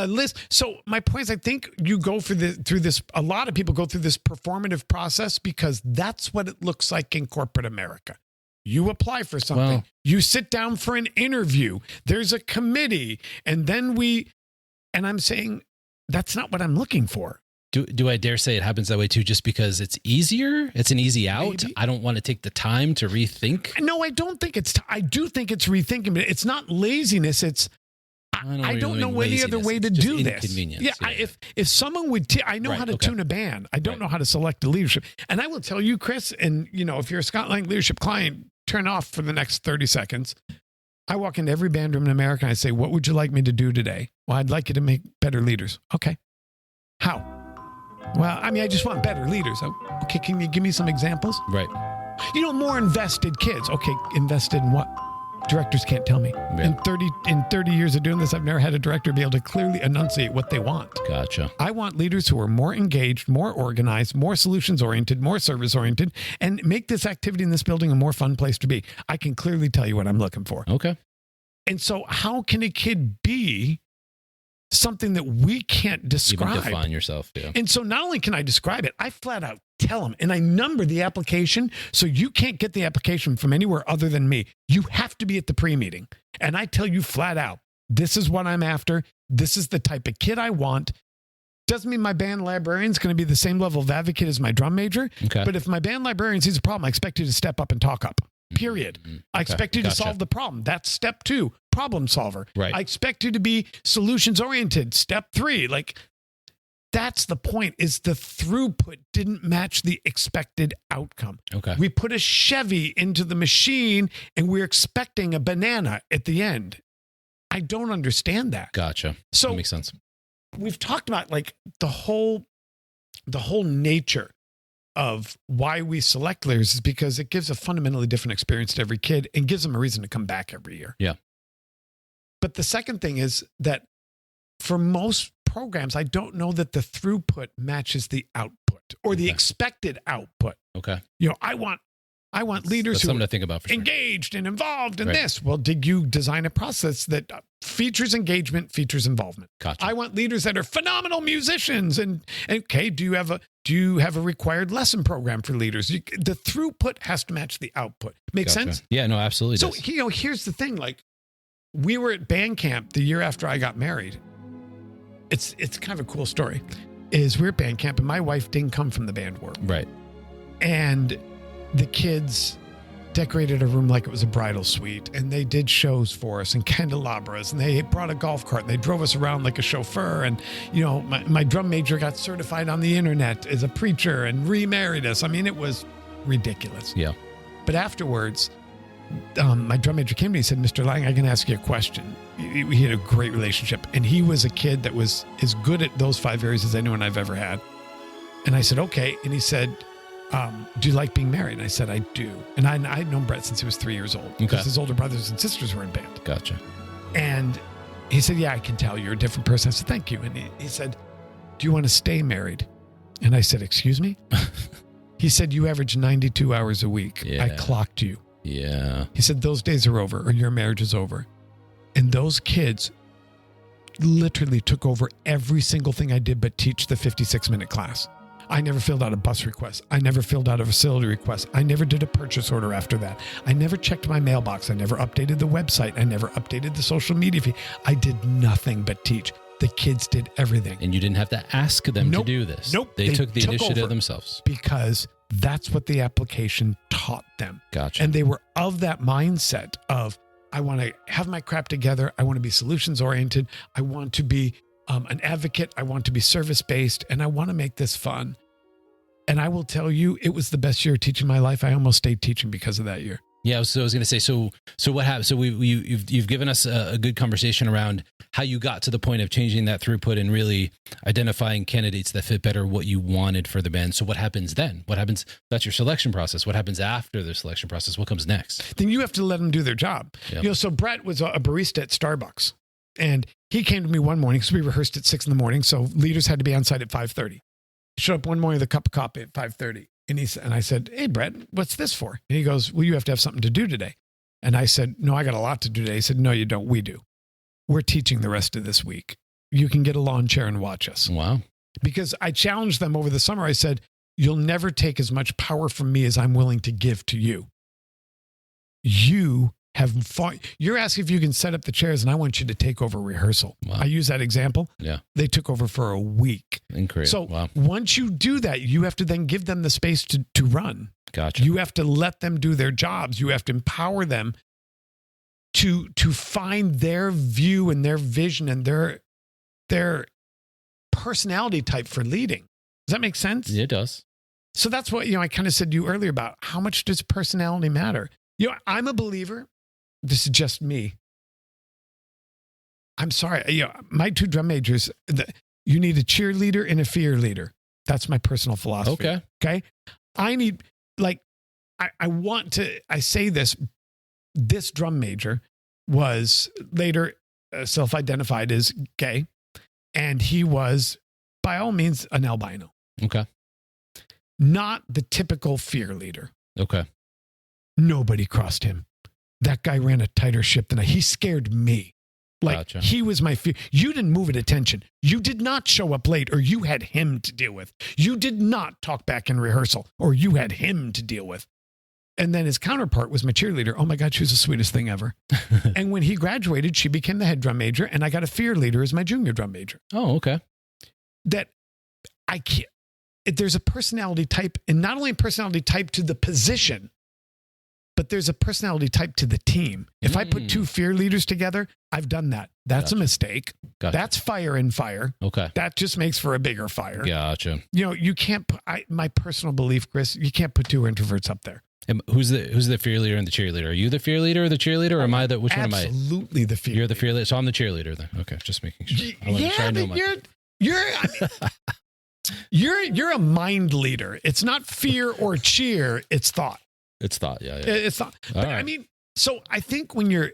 Speaker 2: List. So my point is, I think you go through this. A lot of people go through this performative process because that's what it looks like in corporate America. You apply for something, you sit down for an interview, there's a committee, and then and I'm saying that's not what I'm looking for.
Speaker 1: Do I dare say it happens that way too, just because it's easier? It's an easy out. Maybe. I don't want to take the time to rethink.
Speaker 2: No, I don't think I do think it's rethinking, but it's not laziness. It's, I don't know any other way to do this. Yeah, if someone would, I know how to tune a band. I don't know how to select the leadership. And I will tell you, Chris, and if you're a Scott Lang leadership client, turn off for the next 30 seconds. I walk into every band room in America and I say, what would you like me to do today? Well, I'd like you to make better leaders. Okay. How? Well, I just want better leaders. Okay, can you give me some examples?
Speaker 1: Right.
Speaker 2: More invested kids. Okay, invested in what? Directors can't tell me. Yeah. In 30 years of doing this, I've never had a director be able to clearly enunciate what they want.
Speaker 1: Gotcha.
Speaker 2: I want leaders who are more engaged, more organized, more solutions oriented, more service oriented, and make this activity in this building a more fun place to be. I can clearly tell you what I'm looking for.
Speaker 1: Okay.
Speaker 2: And so how can a kid be something that we can't describe?
Speaker 1: Even define yourself. Yeah.
Speaker 2: And so not only can I describe it, I flat out tell them, and I number the application, so you can't get the application from anywhere other than me. You have to be at the pre-meeting. And I tell you flat out, this is what I'm after. This is the type of kid I want. Doesn't mean my band librarian is going to be the same level of advocate as my drum major. Okay. But if my band librarian sees a problem, I expect you to step up and talk up. Period. Mm-hmm. I expect you to solve the problem. That's step 2, problem solver.
Speaker 1: Right.
Speaker 2: I expect you to be solutions oriented. Step 3, that's the point, is the throughput didn't match the expected outcome.
Speaker 1: Okay.
Speaker 2: We put a Chevy into the machine and we're expecting a banana at the end. I don't understand that.
Speaker 1: Gotcha.
Speaker 2: So
Speaker 1: that makes sense.
Speaker 2: We've talked about the whole nature of why we select leaders is because it gives a fundamentally different experience to every kid and gives them a reason to come back every year.
Speaker 1: Yeah.
Speaker 2: But the second thing is that for most programs, I don't know that the throughput matches the output or the expected output.
Speaker 1: Okay.
Speaker 2: I want leaders who
Speaker 1: something
Speaker 2: are
Speaker 1: to think about for sure.
Speaker 2: engaged and involved in this. Well, did you design a process that features engagement, features involvement?
Speaker 1: Gotcha.
Speaker 2: I want leaders that are phenomenal musicians. And okay, do you have a required lesson program for leaders? The throughput has to match the output. Make sense?
Speaker 1: Yeah, no, absolutely.
Speaker 2: So,
Speaker 1: does.
Speaker 2: Here's the thing. Like, we were at band camp the year after I got married. It's kind of a cool story. Is we're at band camp and my wife didn't come from the band world.
Speaker 1: Right.
Speaker 2: And the kids decorated a room like it was a bridal suite, and they did shows for us and candelabras, and they brought a golf cart and they drove us around like a chauffeur. And my drum major got certified on the internet as a preacher and remarried us. I mean, it was ridiculous.
Speaker 1: Yeah.
Speaker 2: But afterwards, my drum major came to me and said, Mr. Lang, I can ask you a question. We had a great relationship, and he was a kid that was as good at those 5 areas as anyone I've ever had. And I said, okay. And he said, do you like being married? And I said, I do. And I'd known Brett since he was 3 years old because his older brothers and sisters were in band.
Speaker 1: Gotcha.
Speaker 2: And he said, yeah, I can tell you're a different person. I said, thank you. And he said, do you want to stay married? And I said, excuse me? He said, you average 92 hours a week.
Speaker 1: Yeah.
Speaker 2: I clocked you.
Speaker 1: Yeah.
Speaker 2: He said, those days are over, or your marriage is over. And those kids literally took over every single thing I did but teach the 56-minute class. I never filled out a bus request. I never filled out a facility request. I never did a purchase order after that. I never checked my mailbox. I never updated the website. I never updated the social media feed. I did nothing but teach. The kids did everything.
Speaker 1: And you didn't have to ask them to do this.
Speaker 2: Nope.
Speaker 1: They took the initiative
Speaker 2: over
Speaker 1: themselves.
Speaker 2: Because that's what the application taught them.
Speaker 1: Gotcha.
Speaker 2: And they were of that mindset of, I want to have my crap together. I want to be solutions oriented. I want to be an advocate. I want to be service based, and I want to make this fun. And I will tell you, it was the best year of teaching my life. I almost stayed teaching because of that year.
Speaker 1: Yeah, so I was going to say, so what happened? So you've given us a good conversation around how you got to the point of changing that throughput and really identifying candidates that fit better what you wanted for the band. So what happens then? What happens? That's your selection process. What happens after the selection process? What comes next?
Speaker 2: Then you have to let them do their job.
Speaker 1: Yep.
Speaker 2: So Brett was a barista at Starbucks, and he came to me one morning because we rehearsed at 6 a.m. So leaders had to be on site at 5:30. He showed up one morning with a cup of coffee at 5:30. And I said, hey, Brett, what's this for? And he goes, well, you have to have something to do today. And I said, no, I got a lot to do today. He said, no, you don't. We do. We're teaching the rest of this week. You can get a lawn chair and watch us.
Speaker 1: Wow.
Speaker 2: Because I challenged them over the summer. I said, you'll never take as much power from me as I'm willing to give to you. You have fought. You're asking if you can set up the chairs, and I want you to take over rehearsal.
Speaker 1: Wow.
Speaker 2: I use that example.
Speaker 1: Yeah.
Speaker 2: They took over for a week.
Speaker 1: Incredible.
Speaker 2: So
Speaker 1: wow.
Speaker 2: Once you do that, you have to then give them the space to run.
Speaker 1: Gotcha.
Speaker 2: You have to let them do their jobs. You have to empower them to find their view and their vision and their personality type for leading. Does that make sense?
Speaker 1: It does.
Speaker 2: So that's what, I kind of said to you earlier about how much does personality matter? I'm a believer. This is just me. I'm sorry. My 2 drum majors, you need a cheerleader and a fear leader. That's my personal philosophy. Okay. I need, I say this drum major was later self-identified as gay, and he was by all means an albino.
Speaker 1: Okay.
Speaker 2: Not the typical fear leader.
Speaker 1: Okay.
Speaker 2: Nobody crossed him. That guy ran a tighter ship than he scared me.
Speaker 1: Gotcha.
Speaker 2: He was my fear. You didn't move at attention. You did not show up late, or you had him to deal with. You did not talk back in rehearsal, or you had him to deal with. And then his counterpart was my cheerleader. Oh my God, she was the sweetest thing ever. And when he graduated, she became the head drum major, and I got a fear leader as my junior drum major.
Speaker 1: Oh, okay.
Speaker 2: That I can't. There's a personality type, and not only a personality type to the position, but there's a personality type to the team. If I put 2 fear leaders together, I've done that. That's a mistake.
Speaker 1: Gotcha.
Speaker 2: That's fire and fire.
Speaker 1: Okay.
Speaker 2: That just makes for a bigger fire.
Speaker 1: Gotcha.
Speaker 2: You can't put, my personal belief, Chris, you can't put 2 introverts up there.
Speaker 1: And who's the fear leader and the cheerleader? Are you the fear leader or the cheerleader, or am I which one am I?
Speaker 2: Absolutely the fear.
Speaker 1: You're the fear leader. So I'm the cheerleader then. Okay. Just making sure.
Speaker 2: You're a mind leader. It's not fear or cheer. It's thought.
Speaker 1: It's thought. Yeah.
Speaker 2: It's thought. But
Speaker 1: right.
Speaker 2: I mean, so I think when you're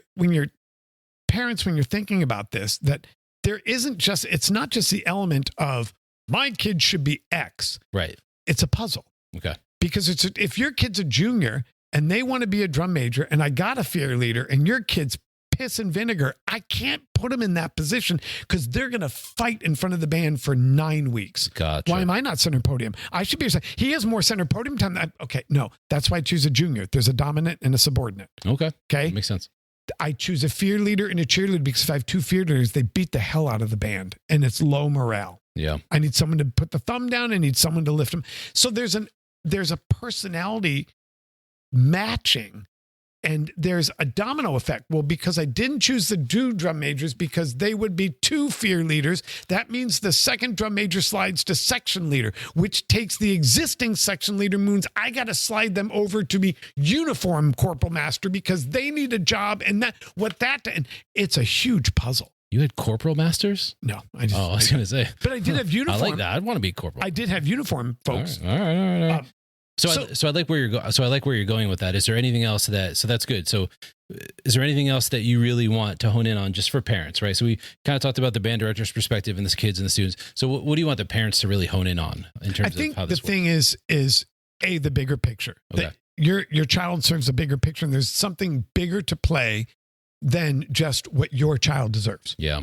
Speaker 2: parents, when you're thinking about this, that it's not just the element of my kid should be X.
Speaker 1: Right.
Speaker 2: It's a puzzle.
Speaker 1: Okay.
Speaker 2: Because if your kid's a junior and they want to be a drum major and I got a fear leader and your kid's piss and vinegar, I can't put them in that position because they're going to fight in front of the band for 9 weeks.
Speaker 1: Gotcha.
Speaker 2: Why am I not center podium? I should be. He has more center podium time. Okay, no, that's why I choose a junior. There's a dominant and a subordinate.
Speaker 1: Okay.
Speaker 2: Okay.
Speaker 1: Makes sense.
Speaker 2: I choose a fear leader and a cheerleader because if I have two fear leaders, they beat the hell out of the band and it's low morale.
Speaker 1: Yeah.
Speaker 2: I need someone to put the thumb down. I need someone to lift them. So there's a personality matching. And there's a domino effect. Well, because I didn't choose the two drum majors because they would be two fear leaders, that means the second drum major slides to section leader, which takes the existing section leader moons. I got to slide them over to be uniform corporal master because they need a job. And it's a huge puzzle.
Speaker 1: You had corporal masters?
Speaker 2: No,
Speaker 1: I was going to say.
Speaker 2: But I did have uniform.
Speaker 1: I like that. I'd want to be corporal.
Speaker 2: I did have uniform, folks.
Speaker 1: All right. So I like where you're going with that. Is there anything else so that's good. So is there anything else that you really want to hone in on just for parents, right? So we kind of talked about the band director's perspective and the kids and the students. So what do you want the parents to really hone in on in terms of how this works?
Speaker 2: The thing is the bigger picture.
Speaker 1: Okay.
Speaker 2: Your child serves a bigger picture and there's something bigger to play than just what your child deserves.
Speaker 1: Yeah.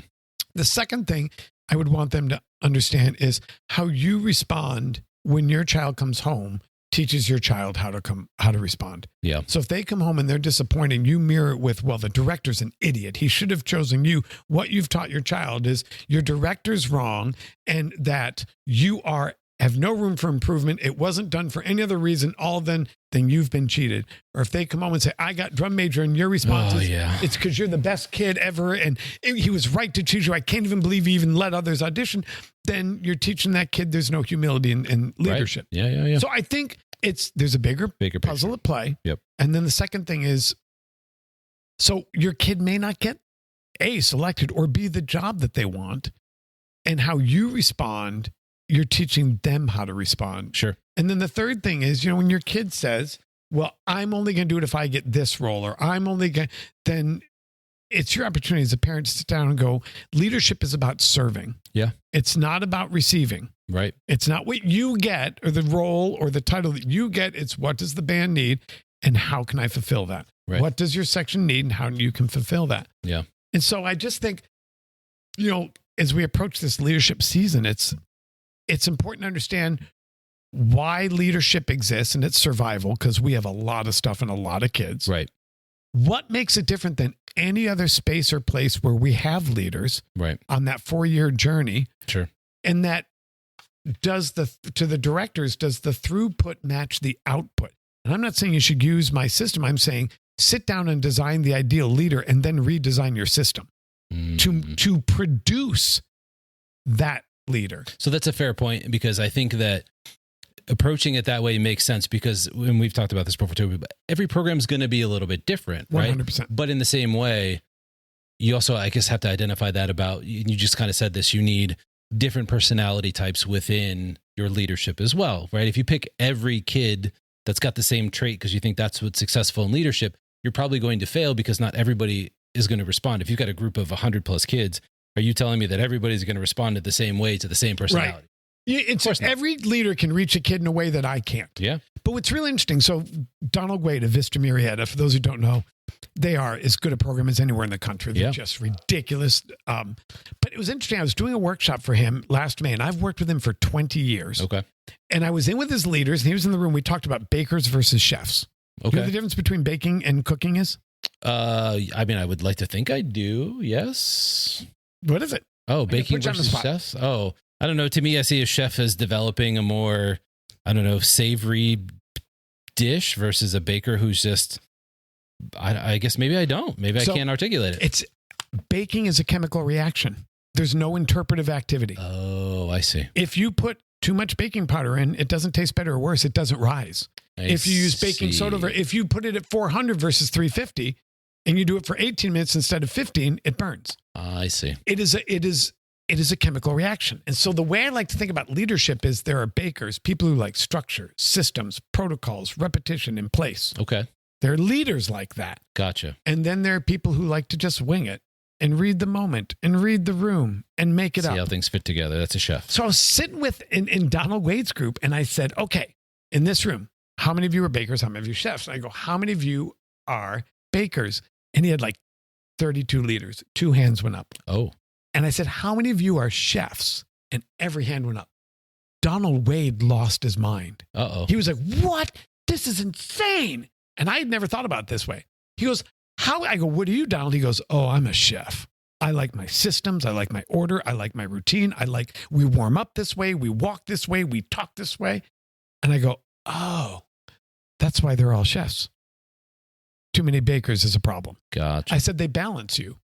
Speaker 2: The second thing I would want them to understand is how you respond when your child comes home teaches your child how to respond.
Speaker 1: Yeah.
Speaker 2: So if they come home and they're disappointed, you mirror it with, well, the director's an idiot. He should have chosen you. What you've taught your child is your director's wrong and that you have no room for improvement. It wasn't done for any other reason then you've been cheated. Or if they come home and say, I got drum major and your response is, it's because you're the best kid ever and he was right to choose you. I can't even believe he even let others audition. Then you're teaching that kid there's no humility in leadership.
Speaker 1: Right. Yeah.
Speaker 2: So I think there's a bigger puzzle at play.
Speaker 1: Yep.
Speaker 2: And then the second thing is, so your kid may not get A, selected or B, the job that they want. And how you respond, you're teaching them how to respond.
Speaker 1: Sure.
Speaker 2: And then the third thing is, when your kid says, well, I'm only going to do it if I get this role, or I'm only going to, then it's your opportunity as a parent to sit down and go, leadership is about serving.
Speaker 1: Yeah.
Speaker 2: It's not about receiving.
Speaker 1: Right.
Speaker 2: It's not what you get or the role or the title that you get. It's what does the band need and how can I fulfill that?
Speaker 1: Right.
Speaker 2: What does your section need and how you can fulfill that?
Speaker 1: Yeah.
Speaker 2: And so I just think, as we approach this leadership season, it's important to understand why leadership exists and its survival, because we have a lot of stuff and a lot of kids.
Speaker 1: Right.
Speaker 2: What makes it different than any other space or place where we have leaders on that 4-year journey?
Speaker 1: Sure.
Speaker 2: And that to the directors, does the throughput match the output? And I'm not saying you should use my system. I'm saying sit down and design the ideal leader and then redesign your system to produce that leader.
Speaker 1: So that's a fair point, because I think that approaching it that way makes sense, because when we've talked about this before too, but every program is going to be a little bit different, right?
Speaker 2: 100%.
Speaker 1: But in the same way, you also, I guess, have to identify that about, you just kind of said this, you need different personality types within your leadership as well, right? If you pick every kid that's got the same trait because you think that's what's successful in leadership, you're probably going to fail because not everybody is going to respond. If you've got a group of 100 plus kids, are you telling me that everybody's going to respond in the same way to the same personality?
Speaker 2: Right. Every leader can reach a kid in a way that I can't.
Speaker 1: Yeah.
Speaker 2: But what's really interesting, so Donald Wade of Vista Marietta, for those who don't know, they are as good a program as anywhere in the country. They're just ridiculous. But it was interesting. I was doing a workshop for him last May, and I've worked with him for 20 years.
Speaker 1: Okay.
Speaker 2: And I was in with his leaders, and he was in the room. We talked about bakers versus chefs.
Speaker 1: Okay.
Speaker 2: You know what the difference between baking and cooking is?
Speaker 1: I mean, I would like to think I do. Yes.
Speaker 2: What is it?
Speaker 1: Oh, baking versus chefs? Oh, I don't know. To me, I see a chef as developing a more, savory dish versus a baker who's just, I guess maybe I don't. Maybe I can't articulate it.
Speaker 2: Baking is a chemical reaction. There's no interpretive activity.
Speaker 1: Oh, I see.
Speaker 2: If you put too much baking powder in, it doesn't taste better or worse. It doesn't rise. If you use baking soda, if you put it at 400 versus 350 and you do it for 18 minutes instead of 15, it burns.
Speaker 1: I see.
Speaker 2: It is a chemical reaction. And so the way I like to think about leadership is there are bakers, people who like structure, systems, protocols, repetition in place.
Speaker 1: Okay.
Speaker 2: There are leaders like that.
Speaker 1: Gotcha.
Speaker 2: And then there are people who like to just wing it. and read the moment and read the room and make it
Speaker 1: See
Speaker 2: up.
Speaker 1: how things fit together. That's a chef.
Speaker 2: So I was sitting in Donald Wade's group and I said, okay, in this room, how many of you are bakers? How many of you are chefs? And I go, how many of you are bakers? And he had like 32 leaders. 2 hands went up.
Speaker 1: Oh.
Speaker 2: And I said, how many of you are chefs? And every hand went up. Donald Wade lost his mind.
Speaker 1: Uh-oh.
Speaker 2: He was like, what? This is insane. And I had never thought about it this way. He goes, how? I go, what are you, Donald? He goes, oh, I'm a chef. I like my systems. I like my order. I like my routine. We warm up this way. We walk this way. We talk this way. And I go, oh, that's why they're all chefs. Too many bakers is a problem.
Speaker 1: Gotcha.
Speaker 2: I said, they balance you.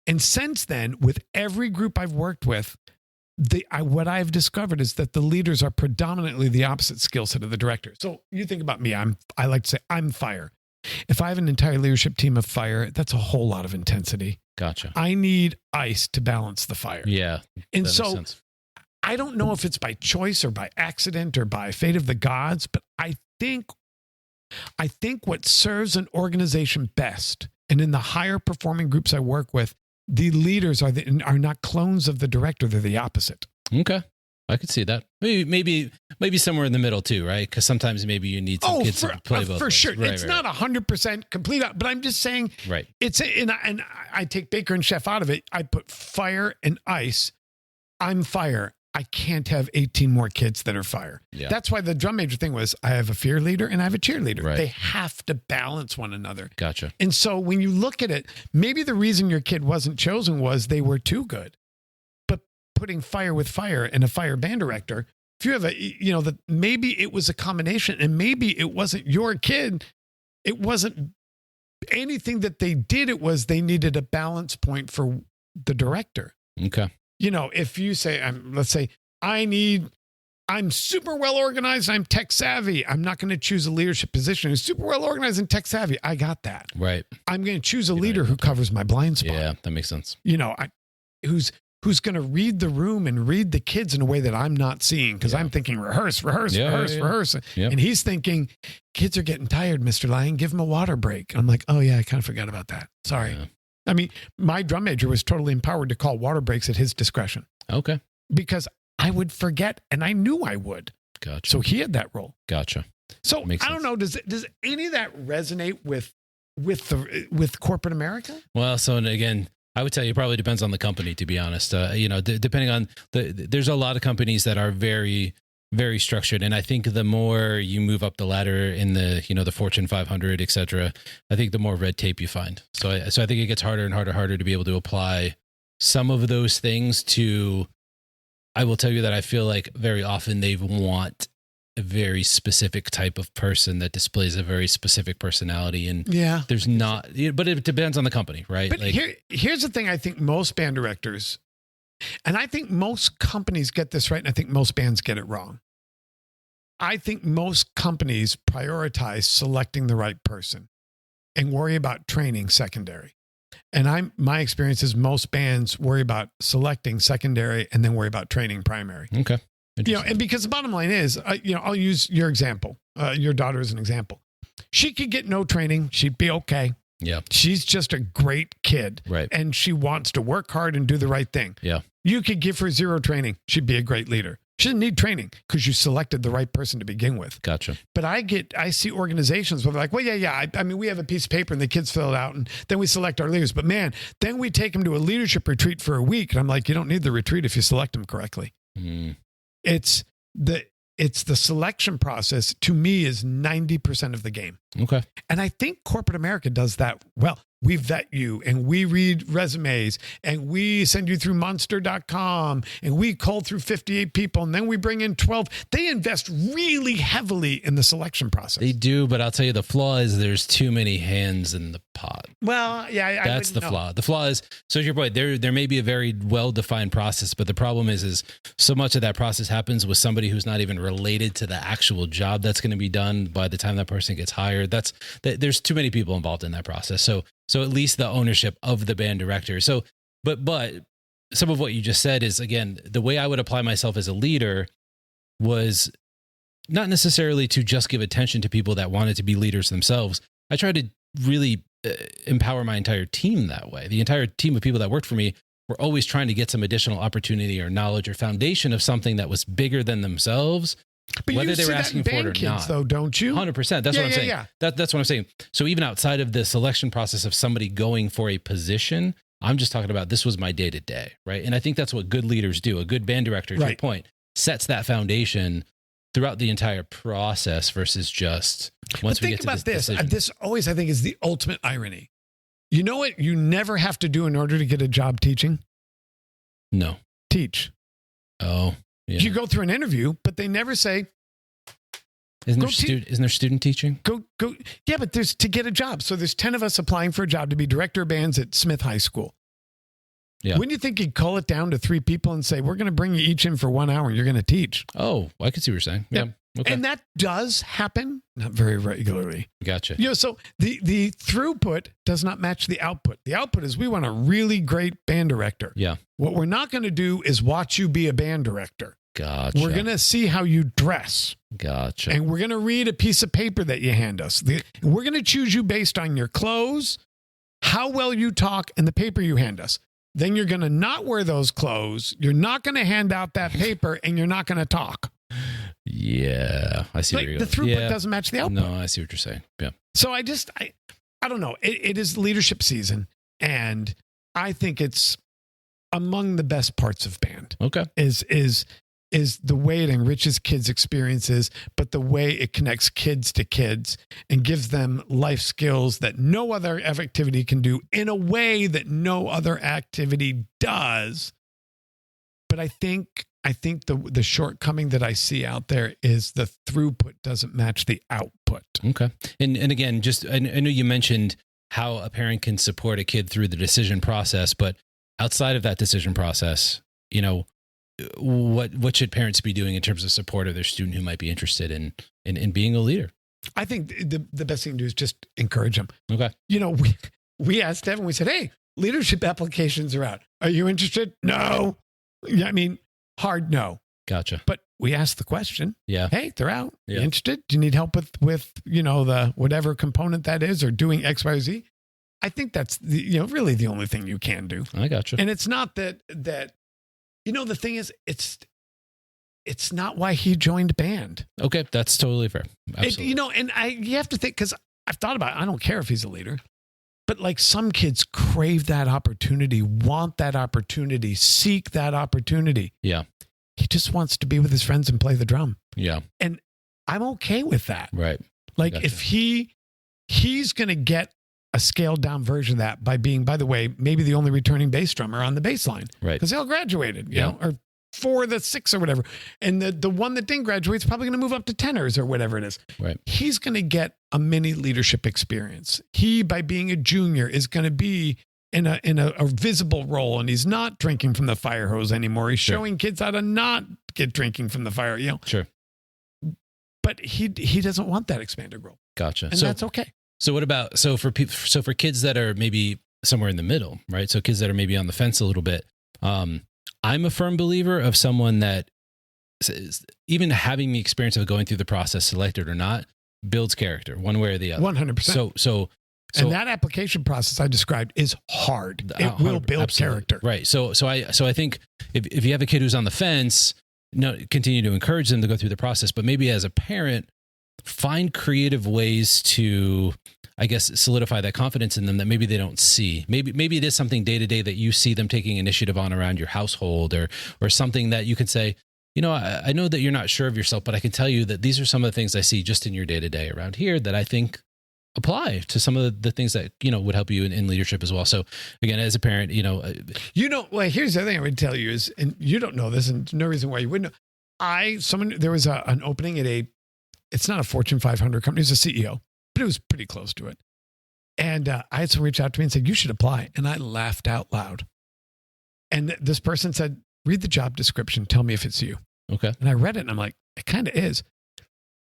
Speaker 2: And since then, with every group I've worked with, what I've discovered is that the leaders are predominantly the opposite skill set of the director. So you think about me, I like to say I'm fire. If I have an entire leadership team of fire, that's a whole lot of intensity.
Speaker 1: Gotcha.
Speaker 2: I need ice to balance the fire.
Speaker 1: Yeah.
Speaker 2: And
Speaker 1: that
Speaker 2: so
Speaker 1: makes sense.
Speaker 2: I don't know if it's by choice or by accident or by fate of the gods, but I think what serves an organization best, and in the higher performing groups I work with, the leaders are not clones of the director. They're the opposite.
Speaker 1: Okay. I could see that. Maybe somewhere in the middle too, right? Because sometimes maybe you need some kids to play both
Speaker 2: for
Speaker 1: ways.
Speaker 2: sure.
Speaker 1: Right,
Speaker 2: it's not 100% complete, but I'm just saying,
Speaker 1: right.
Speaker 2: And I take baker and chef out of it. I put fire and ice. I'm fire. I can't have 18 more kids that are fire.
Speaker 1: Yeah.
Speaker 2: That's why the drum major thing was I have a fear leader and I have a cheerleader.
Speaker 1: Right.
Speaker 2: They have to balance one another.
Speaker 1: Gotcha.
Speaker 2: And so when you look at it, maybe the reason your kid wasn't chosen was they were too good. But putting fire with fire and a fire band director, if you have maybe it was a combination and maybe it wasn't your kid. It wasn't anything that they did. It was they needed a balance point for the director.
Speaker 1: Okay.
Speaker 2: If you say, let's say, I'm super well organized, I'm tech savvy. I'm not going to choose a leadership position who's super well organized and tech savvy. I got that.
Speaker 1: Right.
Speaker 2: I'm going to choose a leader who covers my blind spot.
Speaker 1: Yeah, that makes sense.
Speaker 2: Who's going to read the room and read the kids in a way that I'm not seeing because I'm thinking rehearse.
Speaker 1: Yep.
Speaker 2: And he's thinking, kids are getting tired, Mr. Lion. Give them a water break. I'm like, oh yeah, I kind of forgot about that. Sorry.
Speaker 1: Yeah.
Speaker 2: I mean, my drum major was totally empowered to call water breaks at his discretion.
Speaker 1: Okay.
Speaker 2: Because I would forget, and I knew I would.
Speaker 1: Gotcha.
Speaker 2: So he had that role.
Speaker 1: Gotcha.
Speaker 2: So
Speaker 1: Makes
Speaker 2: I don't know. Does any of that resonate with corporate America?
Speaker 1: Well, so again, I would tell you it probably depends on the company, to be honest. Depending on there's a lot of companies that are very, very structured. And I think the more you move up the ladder in the Fortune 500, et cetera, I think the more red tape you find. So I think it gets harder and harder to be able to apply some of those things to, I will tell you that I feel like very often they want a very specific type of person that displays a very specific personality. And
Speaker 2: yeah,
Speaker 1: there's not, but it depends on the company, right?
Speaker 2: But here's the thing. I think most band directors, and I think most companies get this right, and I think most bands get it wrong. I think most companies prioritize selecting the right person and worry about training secondary. And my experience is most bands worry about selecting secondary and then worry about training primary.
Speaker 1: Okay.
Speaker 2: And because the bottom line is, I'll use your example, your daughter as an example. She could get no training. She'd be okay.
Speaker 1: Yeah.
Speaker 2: She's just a great kid.
Speaker 1: Right.
Speaker 2: And she wants to work hard and do the right thing.
Speaker 1: Yeah.
Speaker 2: You could give her 0 training. She'd be a great leader. She doesn't need training because you selected the right person to begin with.
Speaker 1: Gotcha.
Speaker 2: But I see organizations where they're like, well, yeah. I mean, we have a piece of paper and the kids fill it out and then we select our leaders. But man, then we take them to a leadership retreat for a week. And I'm like, you don't need the retreat if you select them correctly.
Speaker 1: Mm.
Speaker 2: It's the selection process, to me, is 90% of the game.
Speaker 1: Okay.
Speaker 2: And I think corporate America does that well. We vet you and we read resumes and we send you through monster.com and we cull through 58 people and then we bring in 12. They invest really heavily in the selection process.
Speaker 1: They do, but I'll tell you the flaw is there's too many hands in the pot.
Speaker 2: Well, yeah,
Speaker 1: that's the flaw. The flaw is, so to your point, there may be a very well-defined process, but the problem is so much of that process happens with somebody who's not even related to the actual job that's going to be done by the time that person gets hired. There's too many people involved in that process. So at least the ownership of the band director. So, but some of what you just said is, again, the way I would apply myself as a leader was not necessarily to just give attention to people that wanted to be leaders themselves. I try to really empower my entire team that way. The entire team of people that worked for me were always trying to get some additional opportunity or knowledge or foundation of something that was bigger than themselves.
Speaker 2: But
Speaker 1: whether
Speaker 2: you
Speaker 1: they
Speaker 2: see
Speaker 1: were
Speaker 2: that
Speaker 1: asking
Speaker 2: in
Speaker 1: for it
Speaker 2: band
Speaker 1: or
Speaker 2: kids,
Speaker 1: not.
Speaker 2: though, don't you?
Speaker 1: 100%. That's what I'm saying.
Speaker 2: Yeah.
Speaker 1: That's what I'm saying. So even outside of the selection process of somebody going for a position, I'm just talking about this was my day to day, right? And I think that's what good leaders do. A good band director, to your point, sets that foundation throughout the entire process versus just once we get to this decision.
Speaker 2: This always, I think, is the ultimate irony. You know what you never have to do in order to get a job teaching?
Speaker 1: No.
Speaker 2: Teach.
Speaker 1: Oh, yeah.
Speaker 2: You go through an interview, but they never say,
Speaker 1: isn't there student teaching?
Speaker 2: Go. Yeah, but there's to get a job. So there's 10 of us applying for a job to be director of bands at Smith High School.
Speaker 1: Yeah.
Speaker 2: Wouldn't you think you'd call it down to 3 people and say, we're going to bring you each in for 1 hour and you're going to teach?
Speaker 1: Oh, I can see what you're saying. Yeah. Okay.
Speaker 2: And that does happen, not very regularly.
Speaker 1: Gotcha.
Speaker 2: So the throughput does not match the output. The output is we want a really great band director.
Speaker 1: Yeah.
Speaker 2: What we're not going to do is watch you be a band director.
Speaker 1: Gotcha.
Speaker 2: We're going to see how you dress.
Speaker 1: Gotcha.
Speaker 2: And we're going to read a piece of paper that you hand us. We're going to choose you based on your clothes, how well you talk, and the paper you hand us. Then you're going to not wear those clothes. You're not going to hand out that paper, and you're not going to talk.
Speaker 1: Yeah, I see.
Speaker 2: Like,
Speaker 1: where you're
Speaker 2: the
Speaker 1: going.
Speaker 2: throughput doesn't match the output.
Speaker 1: No, I see what you're saying. Yeah.
Speaker 2: So I don't know. It is leadership season, and I think it's among the best parts of band.
Speaker 1: Okay.
Speaker 2: Is the way it enriches kids' experiences, but the way it connects kids to kids and gives them life skills that no other activity can do in a way that no other activity does. But I think the shortcoming that I see out there is the throughput doesn't match the output.
Speaker 1: Okay. And again, just I know you mentioned how a parent can support a kid through the decision process, but outside of that decision process, what should parents be doing in terms of support of their student who might be interested in being a leader?
Speaker 2: I think the best thing to do is just encourage them.
Speaker 1: Okay.
Speaker 2: We asked Evan, we said, hey, leadership applications are out. Are you interested? No. Yeah, I mean, hard no.
Speaker 1: Gotcha.
Speaker 2: But we asked the question.
Speaker 1: Yeah.
Speaker 2: Hey, they're out.
Speaker 1: Yeah.
Speaker 2: You interested? Do you need help with the whatever component that is or doing X, Y, Z? I think that's really the only thing you can do.
Speaker 1: I gotcha.
Speaker 2: And it's not that the thing is, it's not why he joined band.
Speaker 1: Okay, that's totally fair. Absolutely.
Speaker 2: You have to think, because I've thought about it. I don't care if he's a leader, but like some kids crave that opportunity, want that opportunity, seek that opportunity.
Speaker 1: Yeah.
Speaker 2: He just wants to be with his friends and play the drum.
Speaker 1: Yeah.
Speaker 2: And I'm okay with that.
Speaker 1: Right.
Speaker 2: Like if he's going to get a scaled down version of that by being, by the way, maybe the only returning bass drummer on the bass line.
Speaker 1: Right.
Speaker 2: Because they all graduated, or 4 of the 6 or whatever. And the one that didn't graduate is probably going to move up to tenors or whatever it is.
Speaker 1: Right.
Speaker 2: He's going to get a mini leadership experience. He, by being a junior, is going to be in a visible role, and he's not drinking from the fire hose anymore. He's showing kids how to not get drinking from the fire,
Speaker 1: Sure.
Speaker 2: But he doesn't want that expanded role.
Speaker 1: Gotcha.
Speaker 2: And that's okay.
Speaker 1: So what about, for kids that are maybe somewhere in the middle, right? So kids that are maybe on the fence a little bit. I'm a firm believer of someone that even having the experience of going through the process, selected or not, builds character one way or the other.
Speaker 2: 100%.
Speaker 1: So
Speaker 2: and that application process I described is hard. It will build character.
Speaker 1: Right. So I think if you have a kid who's on the fence, continue to encourage them to go through the process, but maybe as a parent, find creative ways to, I guess, solidify that confidence in them that maybe they don't see. Maybe it is something day to day that you see them taking initiative on around your household, or something that you can say, I know that you're not sure of yourself, but I can tell you that these are some of the things I see just in your day to day around here that I think apply to some of the things that, would help you in leadership as well. So again, as a parent,
Speaker 2: well, here's the other thing I would tell you is, and you don't know this and no reason why you wouldn't know. There was an opening at it's not a Fortune 500 company. It was a CEO, but it was pretty close to it. And I had someone reach out to me and said, you should apply. And I laughed out loud. And this person said, read the job description. Tell me if it's you.
Speaker 1: Okay.
Speaker 2: And I read it and I'm like, it kind of is.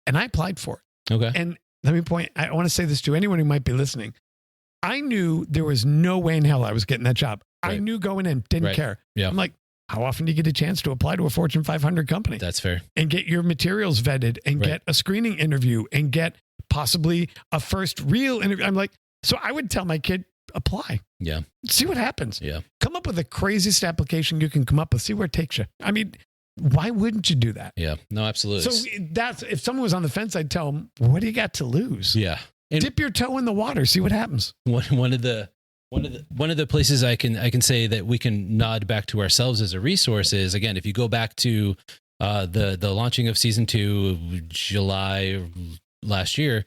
Speaker 2: And I applied for it.
Speaker 1: Okay.
Speaker 2: And let me I want to say this to anyone who might be listening. I knew there was no way in hell I was getting that job. Right. I knew going in, didn't care.
Speaker 1: Yeah.
Speaker 2: I'm like, how often do you get a chance to apply to a Fortune 500 company?
Speaker 1: That's fair.
Speaker 2: And get your materials vetted and get a screening interview and get possibly a first real interview. I'm like, So I would tell my kid, apply.
Speaker 1: Yeah.
Speaker 2: See what happens.
Speaker 1: Yeah.
Speaker 2: Come up with the craziest application you can come up with. See where it takes you. I mean, why wouldn't you do that?
Speaker 1: Yeah. No, absolutely.
Speaker 2: So that's, if someone was on the fence, I'd tell them, what do you got to lose?
Speaker 1: Yeah. And
Speaker 2: dip your toe in the water. See what happens.
Speaker 1: One of the places I can say that we can nod back to ourselves as a resource is, again, if you go back to the launching of season 2, July last year,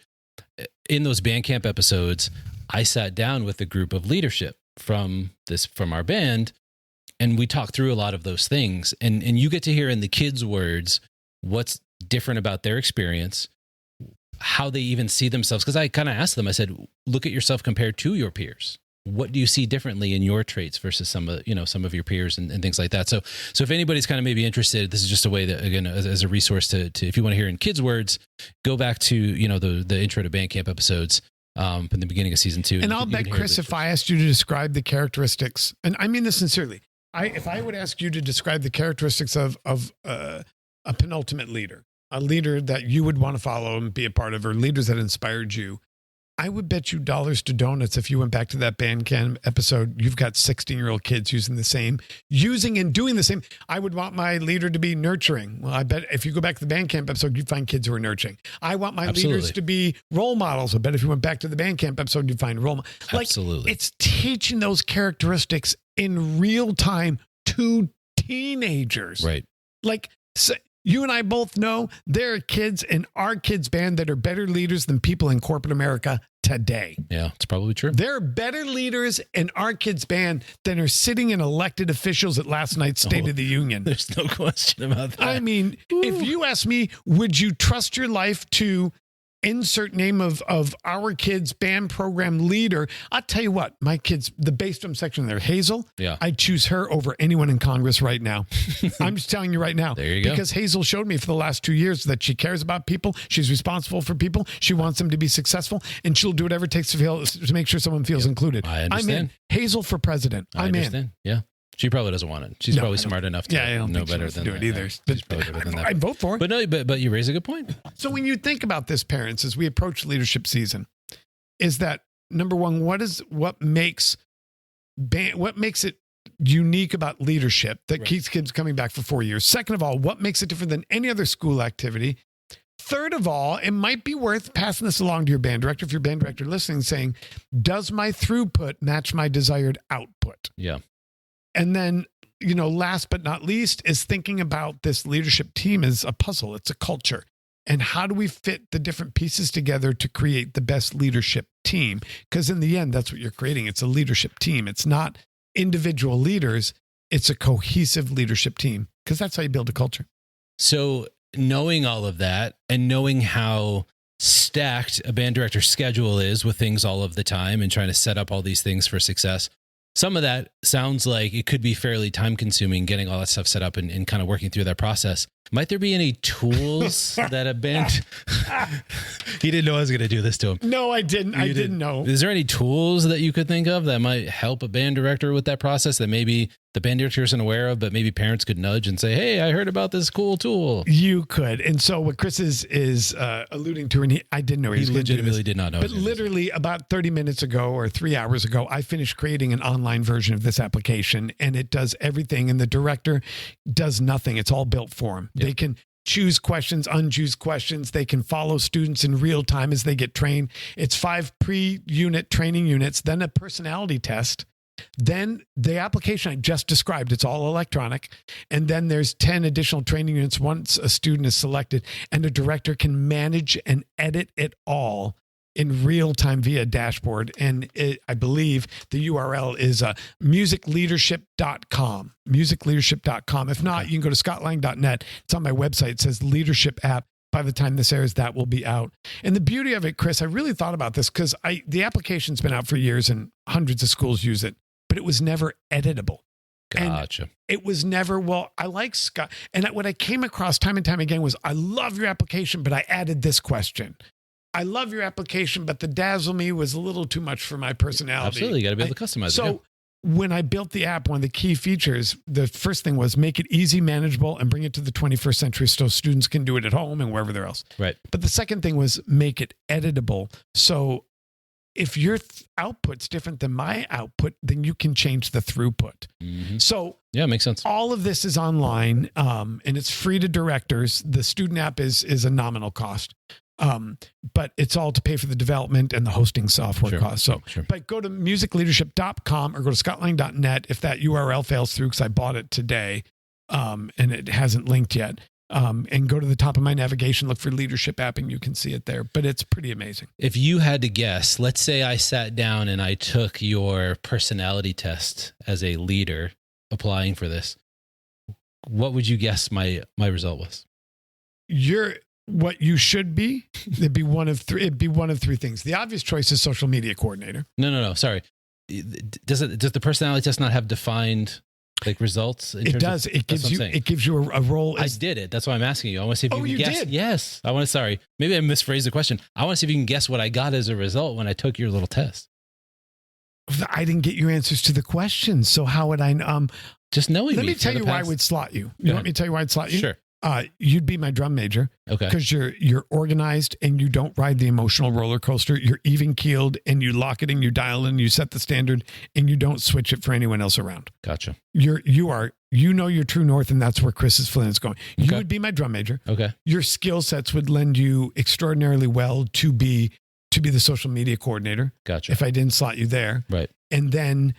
Speaker 1: in those Bandcamp episodes, I sat down with a group of leadership from our band, and we talked through a lot of those things. And you get to hear in the kids' words what's different about their experience, how they even see themselves. Because I kind of asked them, I said, look at yourself compared to your peers. What do you see differently in your traits versus some of your peers and things like that? So if anybody's kind of maybe interested, this is just a way that, again, as a resource to if you want to hear in kids' words, go back to, the intro to Bandcamp episodes from the beginning of season 2.
Speaker 2: And I'll bet, Chris, if I asked you to describe the characteristics, and I mean this sincerely, if I would ask you to describe the characteristics of a penultimate leader, a leader that you would want to follow and be a part of, or leaders that inspired you, I would bet you dollars to donuts if you went back to that Bandcamp episode, you've got 16-year-old kids using and doing the same. I would want my leader to be nurturing. Well, I bet if you go back to the Bandcamp episode, you'd find kids who are nurturing. I want my leaders to be role models. I bet if you went back to the Bandcamp episode, you'd find role models.
Speaker 1: Absolutely.
Speaker 2: It's teaching those characteristics in real time to teenagers.
Speaker 1: Right.
Speaker 2: So you and I both know there are kids in our kids' band that are better leaders than people in corporate America today.
Speaker 1: Yeah, it's probably true.
Speaker 2: There are better leaders in our kids' band than are sitting in elected officials at last night's State of the Union.
Speaker 1: There's no question about that.
Speaker 2: I mean, if you ask me, would you trust your life to insert name of our kids' band program leader? I'll tell you what, my kids, the bass drum section there, Hazel,
Speaker 1: yeah,
Speaker 2: I'd choose her over anyone in Congress right now. I'm just telling you right now.
Speaker 1: There you go.
Speaker 2: Because Hazel showed me for the last 2 years that she cares about people. She's responsible for people. She wants them to be successful, and she'll do whatever it takes to make sure someone feels included.
Speaker 1: I understand.
Speaker 2: I'm in. Hazel for president.
Speaker 1: I understand. Yeah. She probably doesn't want it. She's probably smart enough to know better than
Speaker 2: do it either.
Speaker 1: She's probably better than that.
Speaker 2: I'd vote for it.
Speaker 1: But no, but you raise a good point.
Speaker 2: So when you think about this, parents, as we approach leadership season, is that number one, what makes it unique about leadership that keeps kids coming back for 4 years? Second of all, what makes it different than any other school activity? Third of all, it might be worth passing this along to your band director, if your band director listening, saying, does my throughput match my desired output?
Speaker 1: Yeah.
Speaker 2: And then, last but not least, is thinking about this leadership team as a puzzle. It's a culture. And how do we fit the different pieces together to create the best leadership team? Because in the end, that's what you're creating. It's a leadership team. It's not individual leaders. It's a cohesive leadership team, because that's how you build a culture.
Speaker 1: So knowing all of that and knowing how stacked a band director's schedule is with things all of the time and trying to set up all these things for success, some of that sounds like it could be fairly time consuming, getting all that stuff set up and kind of working through that process. Might there be any tools that a band... He didn't know I was going to do this to him.
Speaker 2: No, I didn't. I didn't know.
Speaker 1: Is there any tools that you could think of that might help a band director with that process that maybe the band director isn't aware of, but maybe parents could nudge and say, hey, I heard about this cool tool?
Speaker 2: You could. And so what Chris is alluding to, and I didn't know
Speaker 1: he legitimately did not know.
Speaker 2: But literally about 30 minutes ago or 3 hours ago, I finished creating an online version of this application, and it does everything. And the director does nothing. It's all built for him. Yep. They can choose questions, unchoose questions. They can follow students in real time as they get trained. It's 5 pre-unit training units, then a personality test. Then the application I just described, it's all electronic. And then there's 10 additional training units once a student is selected, and the director can manage and edit it all in real time via dashboard. And I believe the URL is musicleadership.com, musicleadership.com. If not, you can go to scottlang.net. It's on my website. It says leadership app. By the time this airs, that will be out. And the beauty of it, Chris, I really thought about this because the application's been out for years and hundreds of schools use it, but it was never editable.
Speaker 1: Gotcha.
Speaker 2: And it was never, I like Scott. And what I came across time and time again was, I love your application, but I added this question. I love your application, but the dazzle me was a little too much for my personality.
Speaker 1: Absolutely. You got to be able to customize it.
Speaker 2: So when I built the app, one of the key features, the first thing was make it easy, manageable, and bring it to the 21st century so students can do it at home and wherever they're else.
Speaker 1: Right.
Speaker 2: But the second thing was make it editable. So if your output's different than my output, then you can change the throughput.
Speaker 1: Mm-hmm.
Speaker 2: So
Speaker 1: yeah, makes sense.
Speaker 2: all of this is online, and it's free to directors. The student app is a nominal cost. But it's all to pay for the development and the hosting software costs. So, but go to musicleadership.com or go to scottlang.net if that URL fails through, because I bought it today, and it hasn't linked yet. And go to the top of my navigation, look for leadership app, and you can see it there. But it's pretty amazing.
Speaker 1: If you had to guess, let's say I sat down and I took your personality test as a leader applying for this, what would you guess my result was? What you should be, it'd be one of three things. The obvious choice is social media coordinator. No. Sorry. Does the personality test not have defined like results?
Speaker 2: It does. It gives you a role.
Speaker 1: I did it. That's why I'm asking you. I want to see if you can guess.
Speaker 2: Did?
Speaker 1: Yes. Sorry. Maybe I misphrased the question. I want to see if you can guess what I got as a result when I took your little test.
Speaker 2: I didn't get your answers to the questions. So how would I,
Speaker 1: just knowing
Speaker 2: let me tell you why I would slot you. You want me to tell you why I'd slot you?
Speaker 1: Sure.
Speaker 2: You'd be my drum major.
Speaker 1: Okay.
Speaker 2: Because you're organized and you don't ride the emotional roller coaster. You're even keeled and you lock it and you dial in, you set the standard and you don't switch it for anyone else around.
Speaker 1: Gotcha.
Speaker 2: You know your true north, and that's where Chris's Flynn is going.
Speaker 1: Okay.
Speaker 2: You would be my drum major.
Speaker 1: Okay.
Speaker 2: Your skill sets would lend you extraordinarily well to be the social media coordinator.
Speaker 1: Gotcha.
Speaker 2: If I didn't slot you there.
Speaker 1: Right.
Speaker 2: And then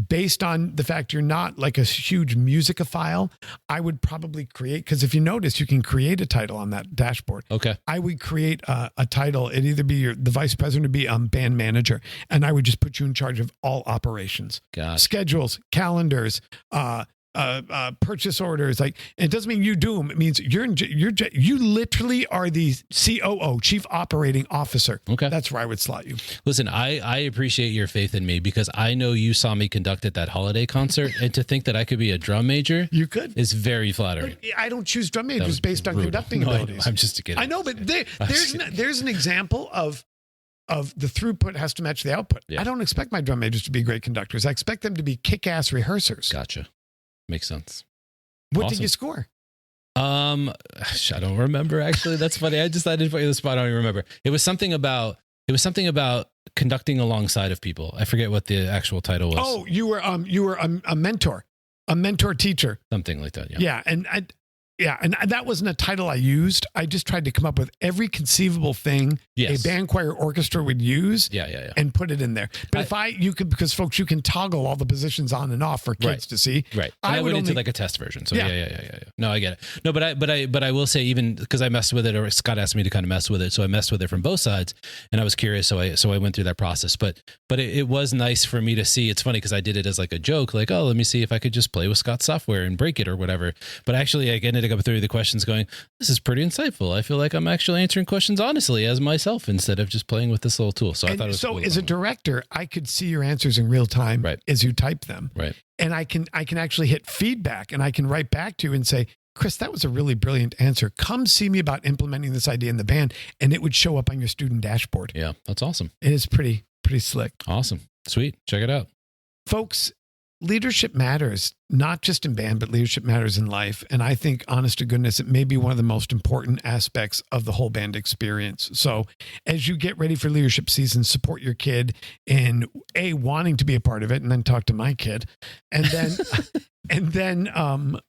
Speaker 2: based on the fact you're not like a huge musicophile, I would probably create, because if you notice, you can create a title on that dashboard.
Speaker 1: Okay.
Speaker 2: I would create a title. It'd either be the vice president would be band manager, and I would just put you in charge of all operations, schedules, calendars, purchase orders. Like, it doesn't mean you do them. It means you literally are the COO, chief operating officer.
Speaker 1: Okay.
Speaker 2: That's where I would slot you.
Speaker 1: Listen, I appreciate your faith in me, because I know you saw me conduct at that holiday concert, and to think that I could be a drum major,
Speaker 2: you could,
Speaker 1: is very flattering.
Speaker 2: But I don't choose drum majors based on conducting abilities.
Speaker 1: I'm just kidding.
Speaker 2: I know, but there's an example of the throughput has to match the output. Yeah. I don't expect my drum majors to be great conductors. I expect them to be kick-ass rehearsers.
Speaker 1: Gotcha. Makes sense.
Speaker 2: What did you score?
Speaker 1: I don't remember, actually. That's funny. I didn't put you on the spot. I don't even remember. It was something about conducting alongside of people. I forget what the actual title was.
Speaker 2: Oh, you were a mentor teacher.
Speaker 1: Something like that.
Speaker 2: Yeah. And that wasn't a title I used. I just tried to come up with every conceivable thing a band, choir, orchestra would use and put it in there. But because folks, you can toggle all the positions on and off for kids to see.
Speaker 1: Right. And I went into like a test version. So yeah. No, I get it. No, but I will say, even because I messed with it, or Scott asked me to kind of mess with it. So I messed with it from both sides, and I was curious. So I went through that process, but it was nice for me to see. It's funny because I did it as like a joke, like, oh, let me see if I could just play with Scott's software and break it or whatever. But actually I ended up through the questions going, this is pretty insightful. I feel like I'm actually answering questions honestly as myself instead of just playing with this little tool. So I thought it was cool.
Speaker 2: As a director, I could see your answers in real time as you type them.
Speaker 1: Right.
Speaker 2: And I can actually hit feedback, and I can write back to you and say, Chris, that was a really brilliant answer. Come see me about implementing this idea in the band, and it would show up on your student dashboard.
Speaker 1: Yeah, that's awesome.
Speaker 2: It is pretty slick.
Speaker 1: Awesome. Sweet. Check it out.
Speaker 2: Folks, leadership matters, not just in band, but leadership matters in life. And I think, honest to goodness, it may be one of the most important aspects of the whole band experience. So as you get ready for leadership season, support your kid in wanting to be a part of it, and then talk to my kid. And then,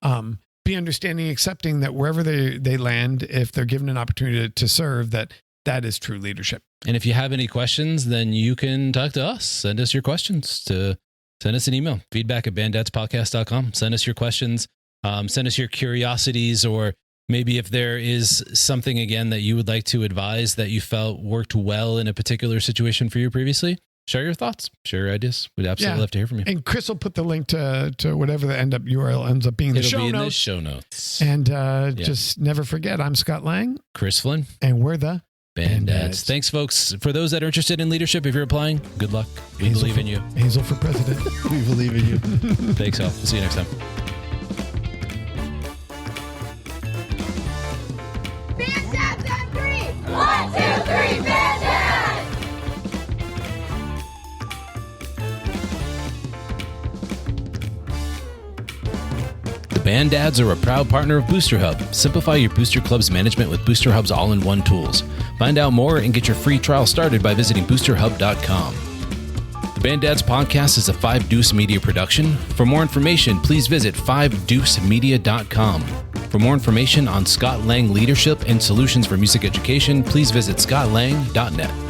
Speaker 2: be understanding, accepting that wherever they land, if they're given an opportunity to serve, that is true leadership.
Speaker 1: And if you have any questions, then you can talk to us. Send us your questions Send us an email, feedback@banddadspodcast.com. Send us your questions. Send us your curiosities, or maybe if there is something, again, that you would like to advise that you felt worked well in a particular situation for you previously. Share your thoughts. Share your ideas. We'd absolutely love to hear from you.
Speaker 2: And Chris will put the link to whatever the URL ends up being.
Speaker 1: It'll be in the show notes.
Speaker 2: And just never forget, I'm Scott Lang.
Speaker 1: Chris Flynn.
Speaker 2: And we're the
Speaker 1: Band Dads. Thanks, folks. For those that are interested in leadership, if you're applying, good luck. We believe in you.
Speaker 2: Hazel for president.
Speaker 3: We believe in you.
Speaker 1: Thanks, all. We'll see you next time.
Speaker 4: Band Dads on 3! 1, 2, 3, Band Dads!
Speaker 1: The Band Dads are a proud partner of Booster Hub. Simplify your Booster Club's management with Booster Hub's all-in-one tools. Find out more and get your free trial started by visiting boosterhub.com. The Band Dads podcast is a 5 Deuce Media production. For more information, please visit 5deucemedia.com. For more information on Scott Lang leadership and solutions for music education, please visit scottlang.net.